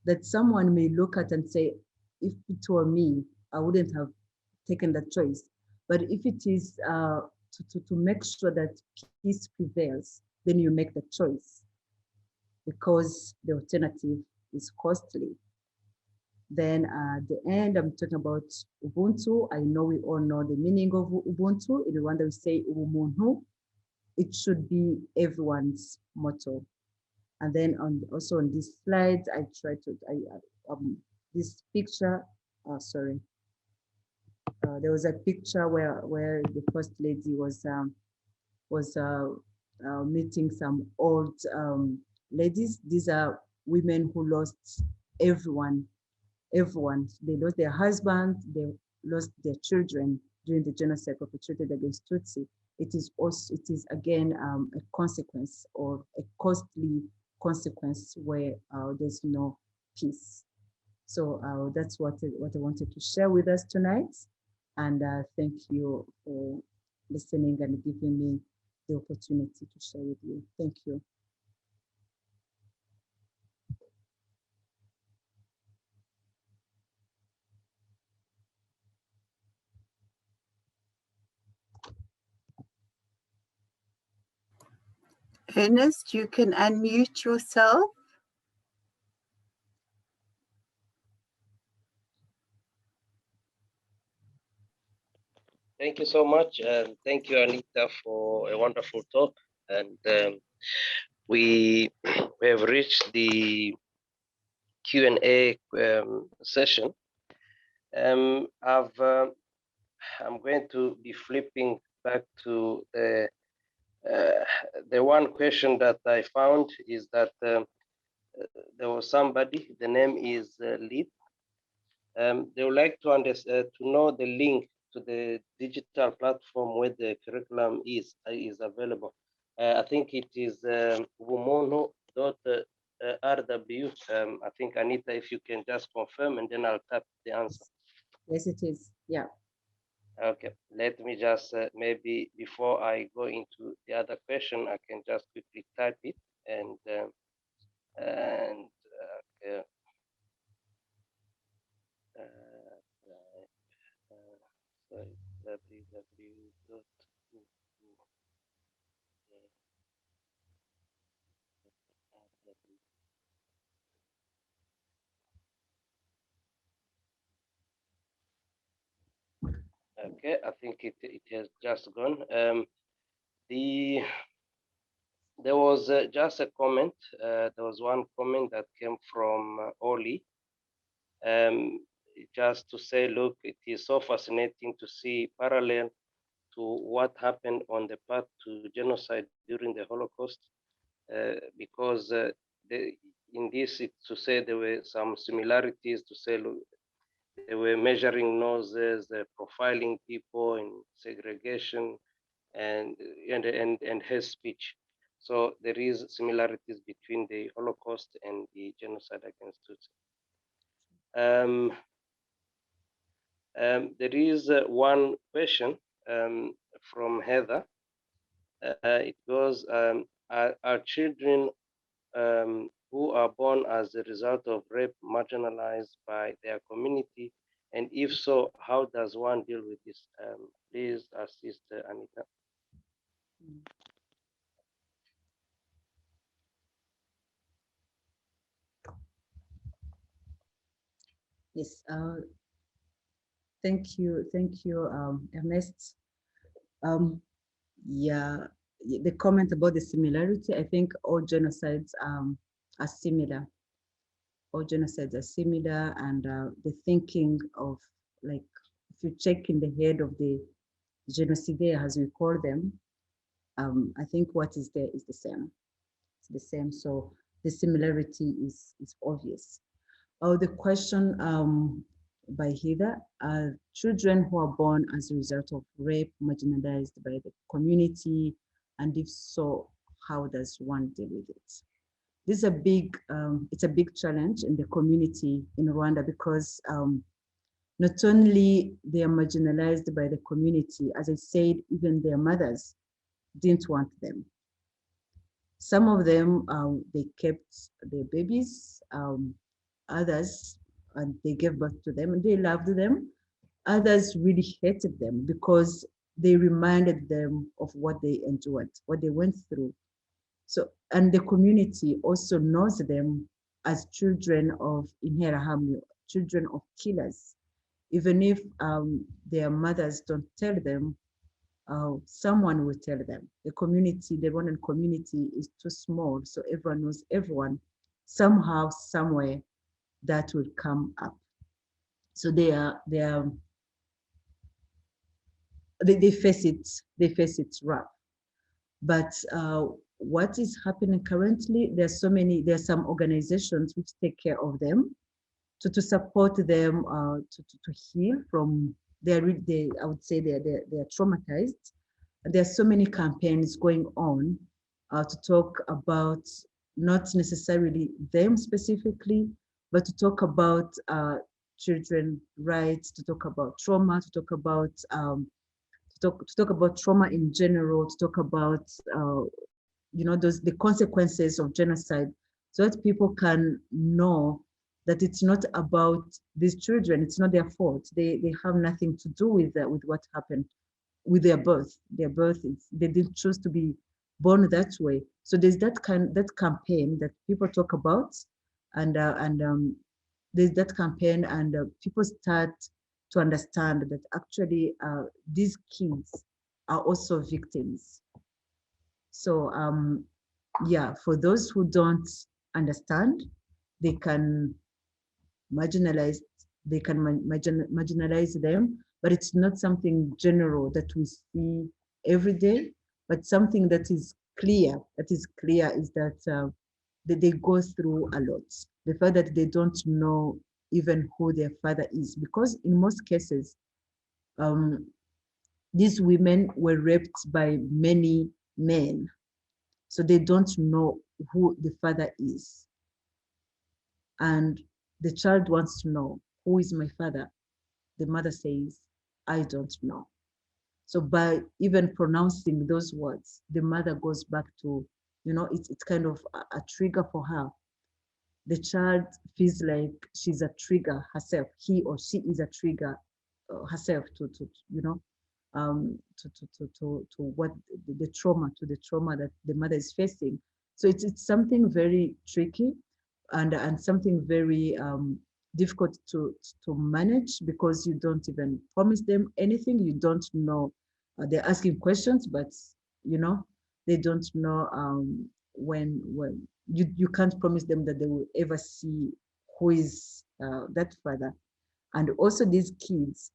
that someone may look at and say, if it were me, I wouldn't have taken that choice. But if it is to make sure that peace prevails, then you make the choice, because the alternative is costly. Then at the end, I'm talking about Ubuntu. I know we all know the meaning of Ubuntu. In Rwanda, we say Ubumuntu. It should be everyone's motto. And then also on this slide, I try to, this picture, sorry. There was a picture where the first lady was meeting some old ladies. These are women who lost everyone. They lost their husband, they lost their children during the genocide perpetrated against Tutsi. It is again a consequence, or a costly consequence, where there's no peace. So that's what I wanted to share with us tonight. And thank you for listening and giving me the opportunity to share with you. Thank you. Ernest, you can unmute yourself. Thank you so much, and thank you, Anita, for a wonderful talk. And we have reached the Q&A session. I'm going to be flipping back to the one question that I found is that there was somebody, the name is Lead. They would like to know the link to the digital platform where the curriculum is available. I think it is wumono.rw. I think, Anita, if you can just confirm, and then I'll tap the answer. Yes, it is. Yeah. Okay, let me just maybe before I go into the other question, I can just quickly type it and okay. Sorry, www. Okay, I think it has just gone. There was just a comment. There was one comment that came from Oli. Just to say, look, it is so fascinating to see parallel to what happened on the path to genocide during the Holocaust, because in this, it's to say there were some similarities. To say, look, they were measuring noses, profiling people in segregation, and hate speech. So there is similarities between the Holocaust and the genocide against Tutsi. There is one question from Heather. It goes, are children who are born as a result of rape marginalized by their community? And if so, how does one deal with this? Please assist Anita. Yes. Thank you, Ernest. Yeah, the comment about the similarity, I think all genocides are similar. All genocides are similar, and the thinking of, like, if you check in the head of the genocidaires, as we call them, I think what is there is the same. It's the same. So the similarity is obvious. Oh, the question by Heather, are children who are born as a result of rape marginalized by the community? And if so, how does one deal with it? This is a big, it's a big challenge in the community in Rwanda because not only they are marginalized by the community, as I said, even their mothers didn't want them. Some of them, they kept their babies, others, and they gave birth to them and they loved them. Others really hated them because they reminded them of what they endured, what they went through. So, and the community also knows them as children of Interahamwe, children of killers. Even if their mothers don't tell them, someone will tell them. The community, the Rwandan community is too small, so everyone knows everyone. Somehow, somewhere, that will come up. So they face it rough. But what is happening currently? There's some organizations which take care of them to support them to heal from I would say they're traumatized. There are so many campaigns going on to talk about not necessarily them specifically, but to talk about children rights, to talk about trauma, to talk about trauma in general, to talk about the consequences of genocide, so that people can know that it's not about these children. It's not their fault. They have nothing to do with what happened with their birth. Their birth is, they didn't choose to be born that way. So there's that campaign that people talk about, and there's that campaign, and people start to understand that actually these kids are also victims. So yeah, for those who don't understand, they can marginalize marginalize them, but it's not something general that we see every day, but something that is clear. Is that they go through a lot. The fact that they don't know even who their father is, because in most cases, um, these women were raped by many men, so they don't know who the father is. And the child wants to know, who is my father? The mother says, I don't know. So by even pronouncing those words, the mother goes back to, it's kind of a trigger for her. The child feels like she's a trigger herself. He or she is a trigger herself to what the trauma that the mother is facing. So it's something very tricky and something very difficult to manage, because you don't even promise them anything. You don't know. They're asking questions, but they don't know when you can't promise them that they will ever see who is that father. And also these kids,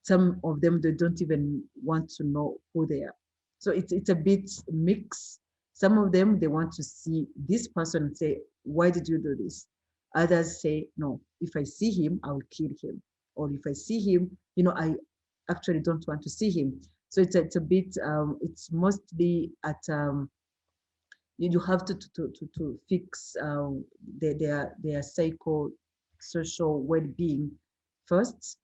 some of them, they don't even want to know who they are. So it's a bit mixed. Some of them, they want to see this person and say, why did you do this? Others say, no, if I see him, I will kill him. Or if I see him, I actually don't want to see him. So it's a bit, it's mostly at, you have to fix their psycho-social well-being first,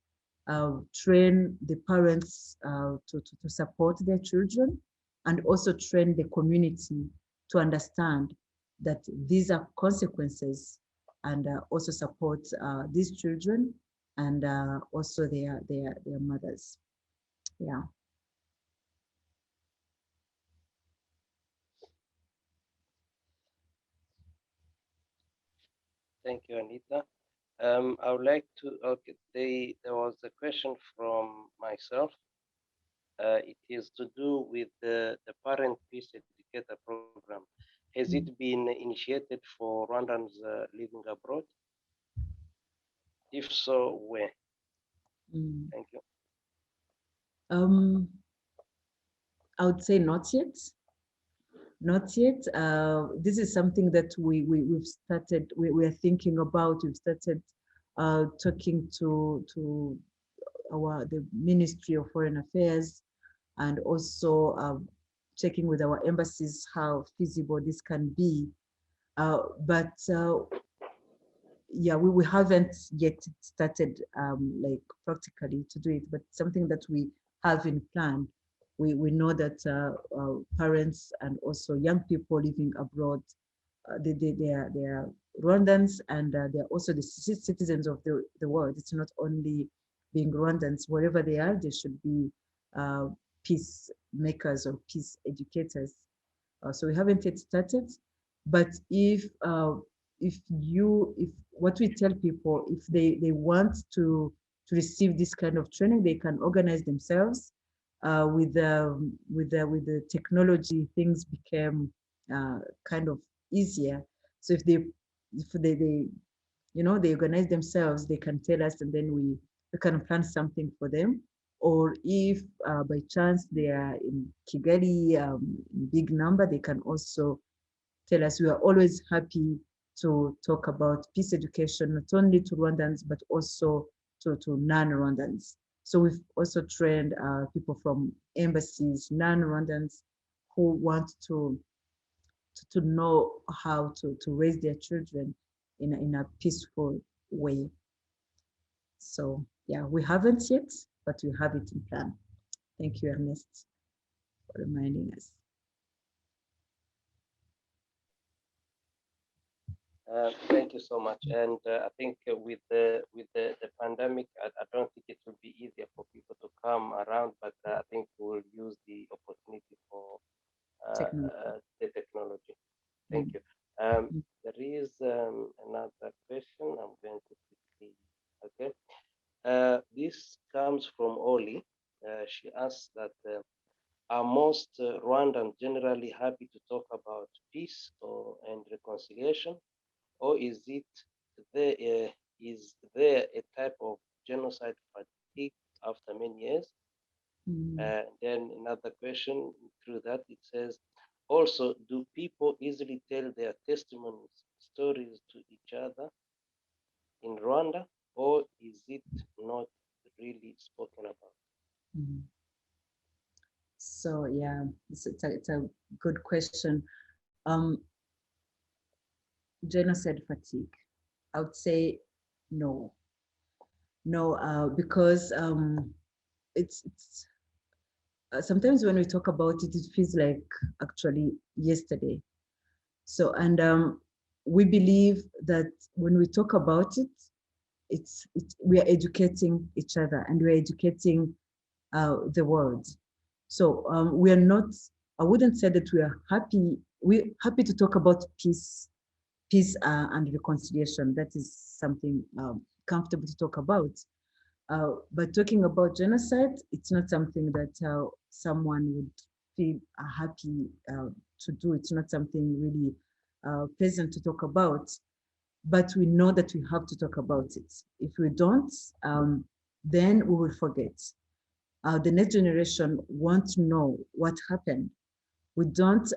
train the parents to support their children, and also train the community to understand that these are consequences, and also support these children, and also their mothers. Yeah. Thank you, Anita. I would like to, okay, there was a question from myself. It is to do with the Parent Peace Educator Program. Has it been initiated for Rwandans living abroad? If so, where? Thank you. I would say not yet. Not yet. This is something that we've started, we are thinking about. We've started talking to the Ministry of Foreign Affairs, and also checking with our embassies how feasible this can be. But yeah, we haven't yet started like practically to do it, but something that we have in plan. We know that parents and also young people living abroad, they are Rwandans, and they're also the citizens of the world. It's not only being Rwandans, wherever they are, they should be peace makers or peace educators. So we haven't yet started, but if what we tell people, if they want to receive this kind of training, they can organize themselves. With the technology, things became kind of easier. So if they they organize themselves, they can tell us, and then we can plan something for them. Or if by chance they are in Kigali, in big number, they can also tell us. We are always happy to talk about peace education, not only to Rwandans, but also to non-Rwandans. So we've also trained people from embassies, non-Rwandans, who want to know how to raise their children in a peaceful way. So yeah, we haven't yet, but we have it in plan. Thank you, Ernest, for reminding us. Thank you so much. And I think with the pandemic, I don't think it will be easier for people to come around, but I think we'll use the opportunity for the technology. Thank you. There is another question. I'm going to quickly. Okay. This comes from Oli. She asks that are most Rwandans generally happy to talk about peace and reconciliation, or is there a type of genocide fatigue after many years? Then another question through that, it says, also, do people easily tell their testimonies, stories to each other in Rwanda, or is it not really spoken about? So yeah, it's a good question. Genocide fatigue, I would say no. No, because it's sometimes when we talk about it, it feels like actually yesterday. So, and we believe that when we talk about it, we are educating each other, and we are educating the world. So we are not, I wouldn't say that we're happy to talk about peace and reconciliation. That is something comfortable to talk about. But talking about genocide, it's not something that someone would feel happy to do. It's not something really pleasant to talk about. But we know that we have to talk about it. If we don't, then we will forget. The next generation want to know what happened. We don't,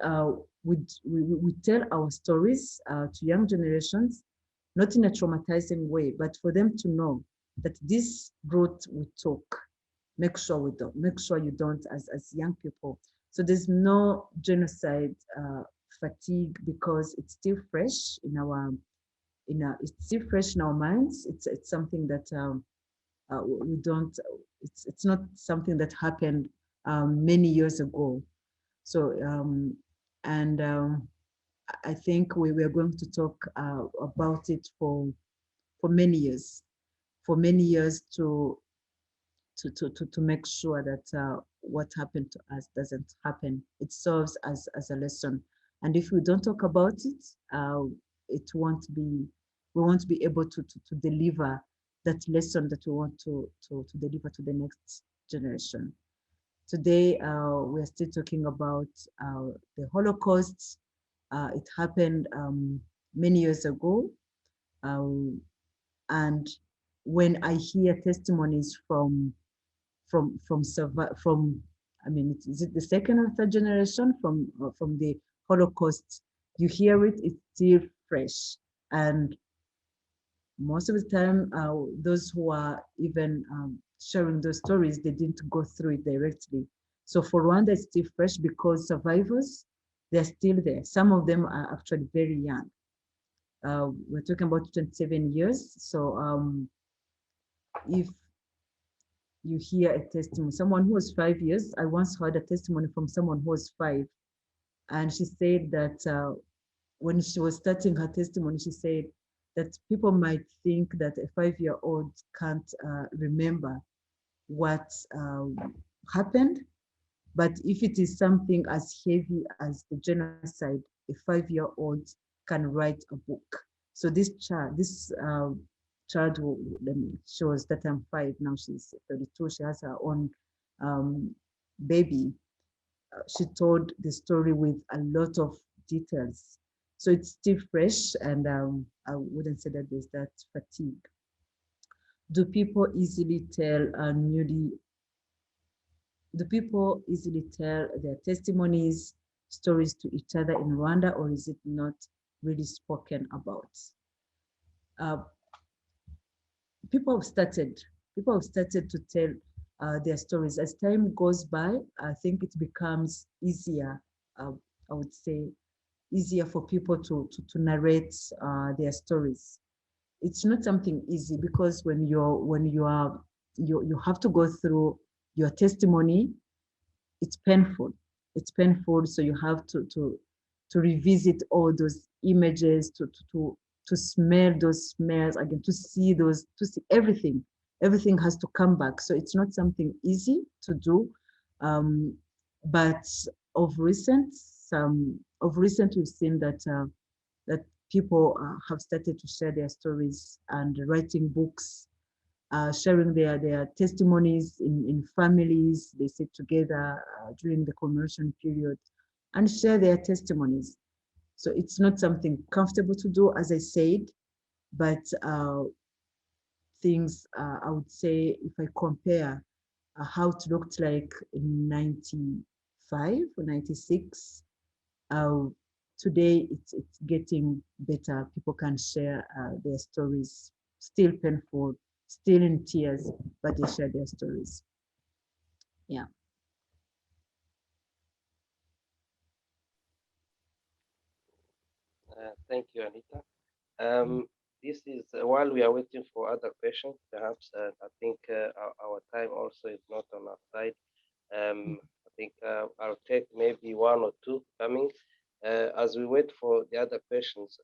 we tell our stories to young generations, not in a traumatizing way, but for them to know that this route we took, make sure we don't, make sure you don't as young people. So there's no genocide fatigue, because it's still fresh in our, it's still fresh in our minds. It's something that we don't, it's not something that happened many years ago. So, and I think we are going to talk about it for many years, to make sure that what happened to us doesn't happen. It serves as a lesson. And if we don't talk about it, it won't be, we won't be able to deliver that lesson that we want to deliver to the next generation. Today, we are still talking about the Holocaust. It happened many years ago. And when I hear testimonies from I mean, is it the second or third generation from the Holocaust? You hear it, it's still fresh. And most of the time, those who are even sharing those stories, they didn't go through it directly. So for Rwanda, it's still fresh because survivors, they're still there. Some of them are actually very young. We're talking about 27 years. So if you hear a testimony, someone who was 5 years, I once heard a testimony from someone who was 5, and she said that when she was starting her testimony, she said that people might think that a 5-year-old can't remember what happened, but if it is something as heavy as the genocide, a 5-year-old can write a book. So this child who shows that I'm 5 now, she's 32. She has her own baby. She told the story with a lot of details. So it's still fresh, and I wouldn't say that there's that fatigue. Do people easily tell their testimonies, stories to each other in Rwanda, or is it not really spoken about? People have started to tell their stories. As time goes by, I think it becomes easier, I would say, easier for people to narrate their stories. It's not something easy, because when you have to go through your testimony, it's painful. It's painful. So you have to revisit all those images, to smell those smells again, to see everything. Everything has to come back. So it's not something easy to do. But of recent, we've seen that people have started to share their stories and writing books, sharing their testimonies in families. They sit together during the commemoration period and share their testimonies. So it's not something comfortable to do, as I said, but things, I would say, if I compare how it looked like in 95 or 96, today it's getting better. People can share their stories, still painful, still in tears, but they share their stories. Yeah. Thank you, Anita. This is while we are waiting for other questions, perhaps I think our time also is not on our side. I think I'll take maybe one or two coming. As we wait for the other questions,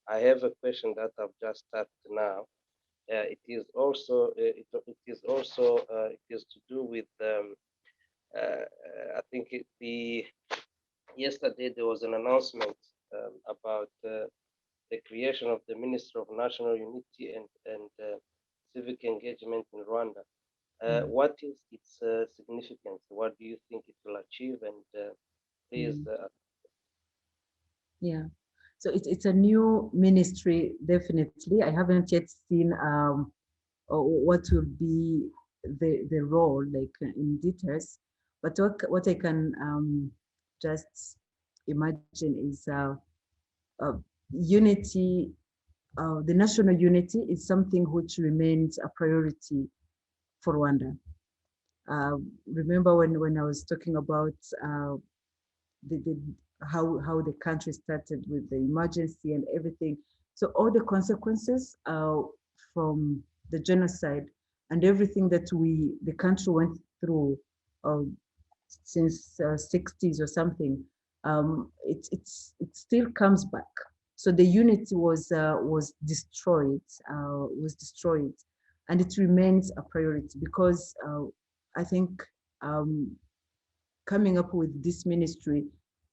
I have a question that I've just started now. It is to do with I think yesterday there was an announcement about the creation of the Ministry of National Unity and Civic Engagement in Rwanda. What is its significance? What do you think it will achieve? And please. Yeah. So it's a new ministry, definitely. I haven't yet seen what will be the role, like in details. But what I can just imagine is unity. The national unity is something which remains a priority for Rwanda. Remember when I was talking about the how the country started with the emergency and everything. So all the consequences from the genocide and everything that the country went through since 60s or something, it still comes back. So the unity was destroyed, and it remains a priority because I think coming up with this ministry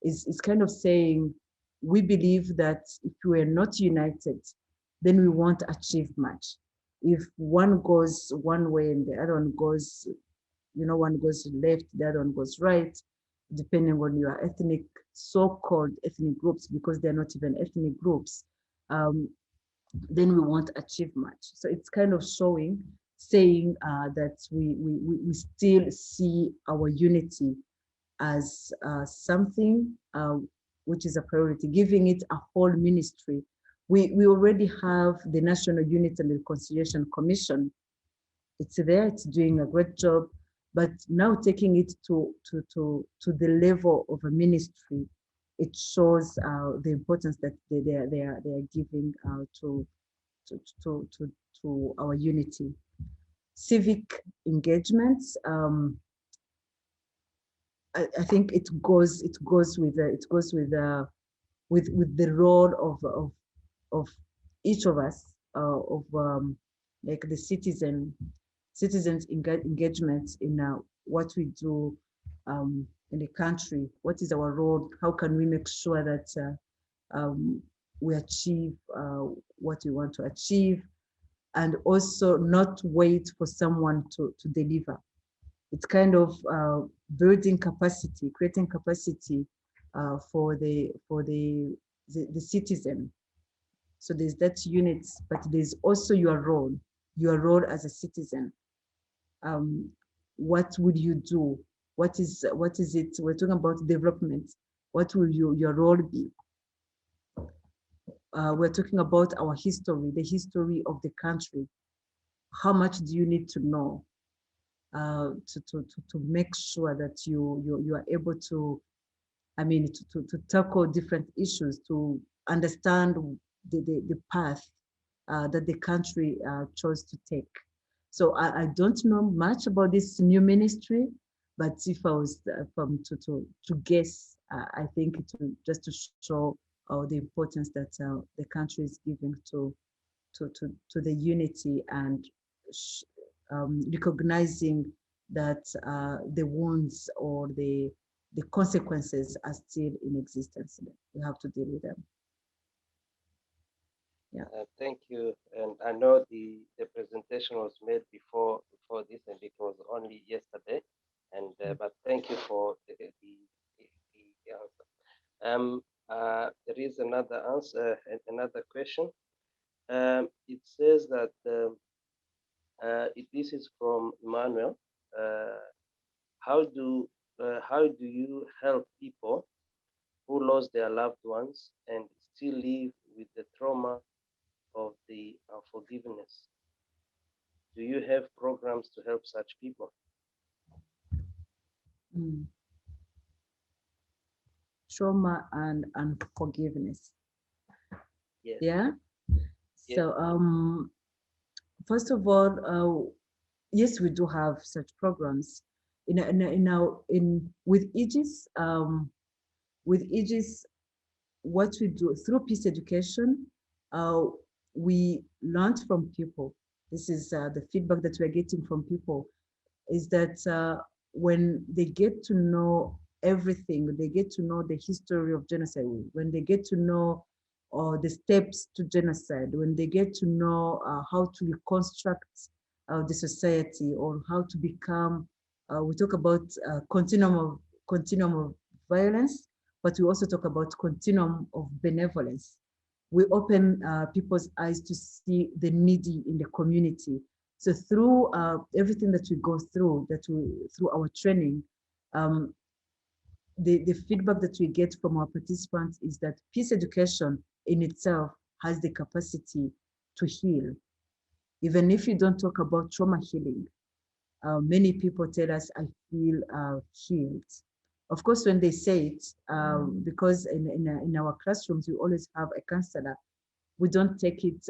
is kind of saying, we believe that if we are not united, then we won't achieve much. If one goes one way and the other one goes, one goes left, the other one goes right, depending on your ethnic, so-called ethnic groups, because they're not even ethnic groups, then we won't achieve much. So it's kind of showing saying that we still see our unity as something which is a priority, giving it a whole ministry. We already have the National Unity and Reconciliation Commission. It's there, it's doing a great job, but now taking it to the level of a ministry, it shows the importance that they are giving to our unity. Civic engagements. I think it goes with with the role of each of us, of like the citizens engagement in what we do in the country. What is our role? How can we make sure that we achieve what we want to achieve, and also not wait for someone to deliver. It's kind of building capacity, creating capacity for the citizen. So there's that unit, but there's also your role as a citizen. What would you do? What is it? We're talking about development. What will your role be? We're talking about our history, the history of the country. How much do you need to know to make sure that you are able to, I mean, to tackle different issues, to understand the path that the country chose to take. So I don't know much about this new ministry, but if I was to guess, I think it will just to show the importance that the country is giving to the unity and recognizing that the wounds or the consequences are still in existence. We have to deal with them. Yeah. Thank you. And I know the presentation was made before this, and it was only yesterday. And but thank you for the answer. There is another answer, another question. It says that this is from Emmanuel. How do you help people who lost their loved ones and still live with the trauma of the unforgiveness? Do you have programs to help such people? Trauma and unforgiveness. Yes. Yeah. Yes. So first of all, yes, we do have such programs. With Aegis, what we do through peace education, we learn from people. This is the feedback that we're getting from people, is that when they get to know everything, they get to know the history of genocide, when they get to know the steps to genocide, when they get to know how to reconstruct the society, or how to become, we talk about continuum of violence, but we also talk about continuum of benevolence. We open people's eyes to see the needy in the community. So through everything that we go through, through our training, the feedback that we get from our participants is that peace education in itself has the capacity to heal. Even if you don't talk about trauma healing, many people tell us, I feel healed. Of course, when they say it, because in our classrooms, we always have a counselor. We don't take it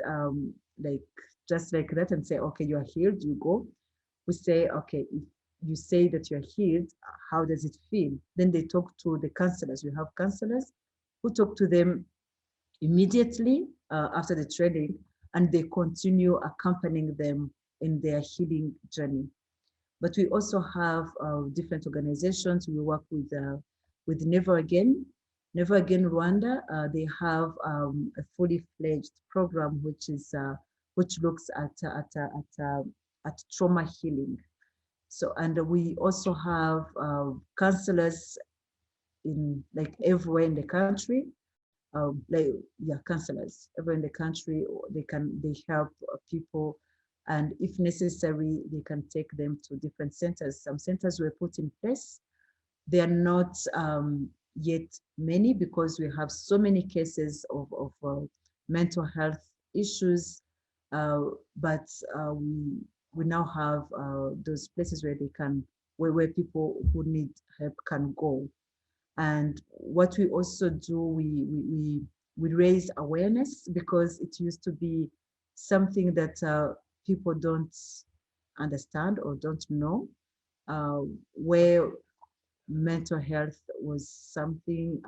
like just like that and say, okay, you are healed, you go. We say, okay, if you say that you're healed, how does it feel? Then they talk to the counselors. We have counselors who talk to them immediately after the training, and they continue accompanying them in their healing journey. But we also have different organizations. We work with Never Again Rwanda. They have a fully fledged program which looks at trauma healing. So, and we also have counselors in like everywhere in the country. Counselors everywhere in the country. They help people And if necessary, they can take them to different centers. Some centers were put in place. They are not yet many because we have so many cases of mental health issues. But we now have those places where they can, where people who need help can go. And what we also do, we raise awareness, because it used to be something that people don't understand or don't know, uh, where mental health was something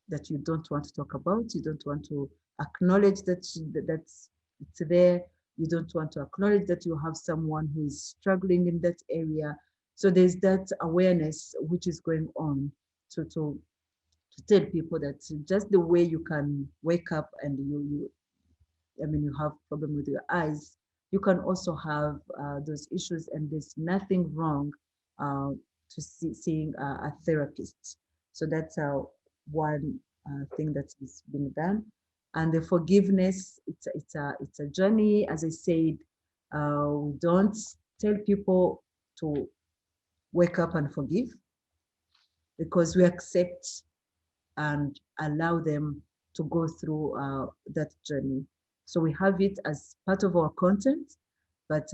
that you don't want to talk about. You don't want to acknowledge that's it's there. You don't want to acknowledge that you have someone who is struggling in that area. So there's that awareness which is going on to tell people that just the way you can wake up and I mean, you have problem with your eyes, you can also have those issues, and there's nothing wrong uh, to seeing a therapist. So that's one thing that is being done. And the forgiveness, it's a journey. As I said, we don't tell people to wake up and forgive, because we accept and allow them to go through that journey. So we have it as part of our content, but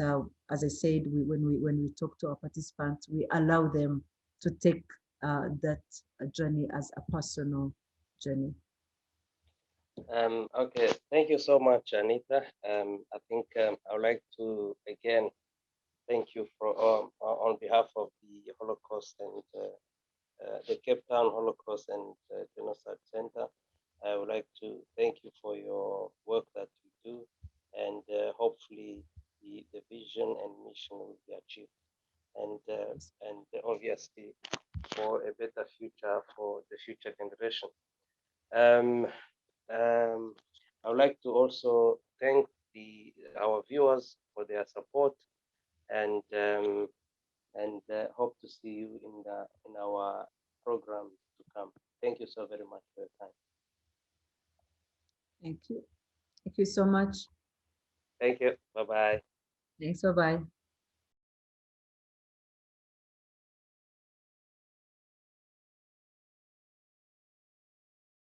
as I said, when we talk to our participants, we allow them to take that journey as a personal journey. Okay, thank you so much, Anita. I think I would like to again thank you for on behalf of the Holocaust and the Cape Town Holocaust and Genocide Center. I would like to thank you for your work that you do, and hopefully the vision and mission will be achieved, and obviously for a better future for the future generation. Um, I would like to also thank our viewers for their support, and hope to see you in our program to come. Thank you so very much for your time. Thank you. Thank you so much. Thank you. Bye bye. Thanks. Bye bye.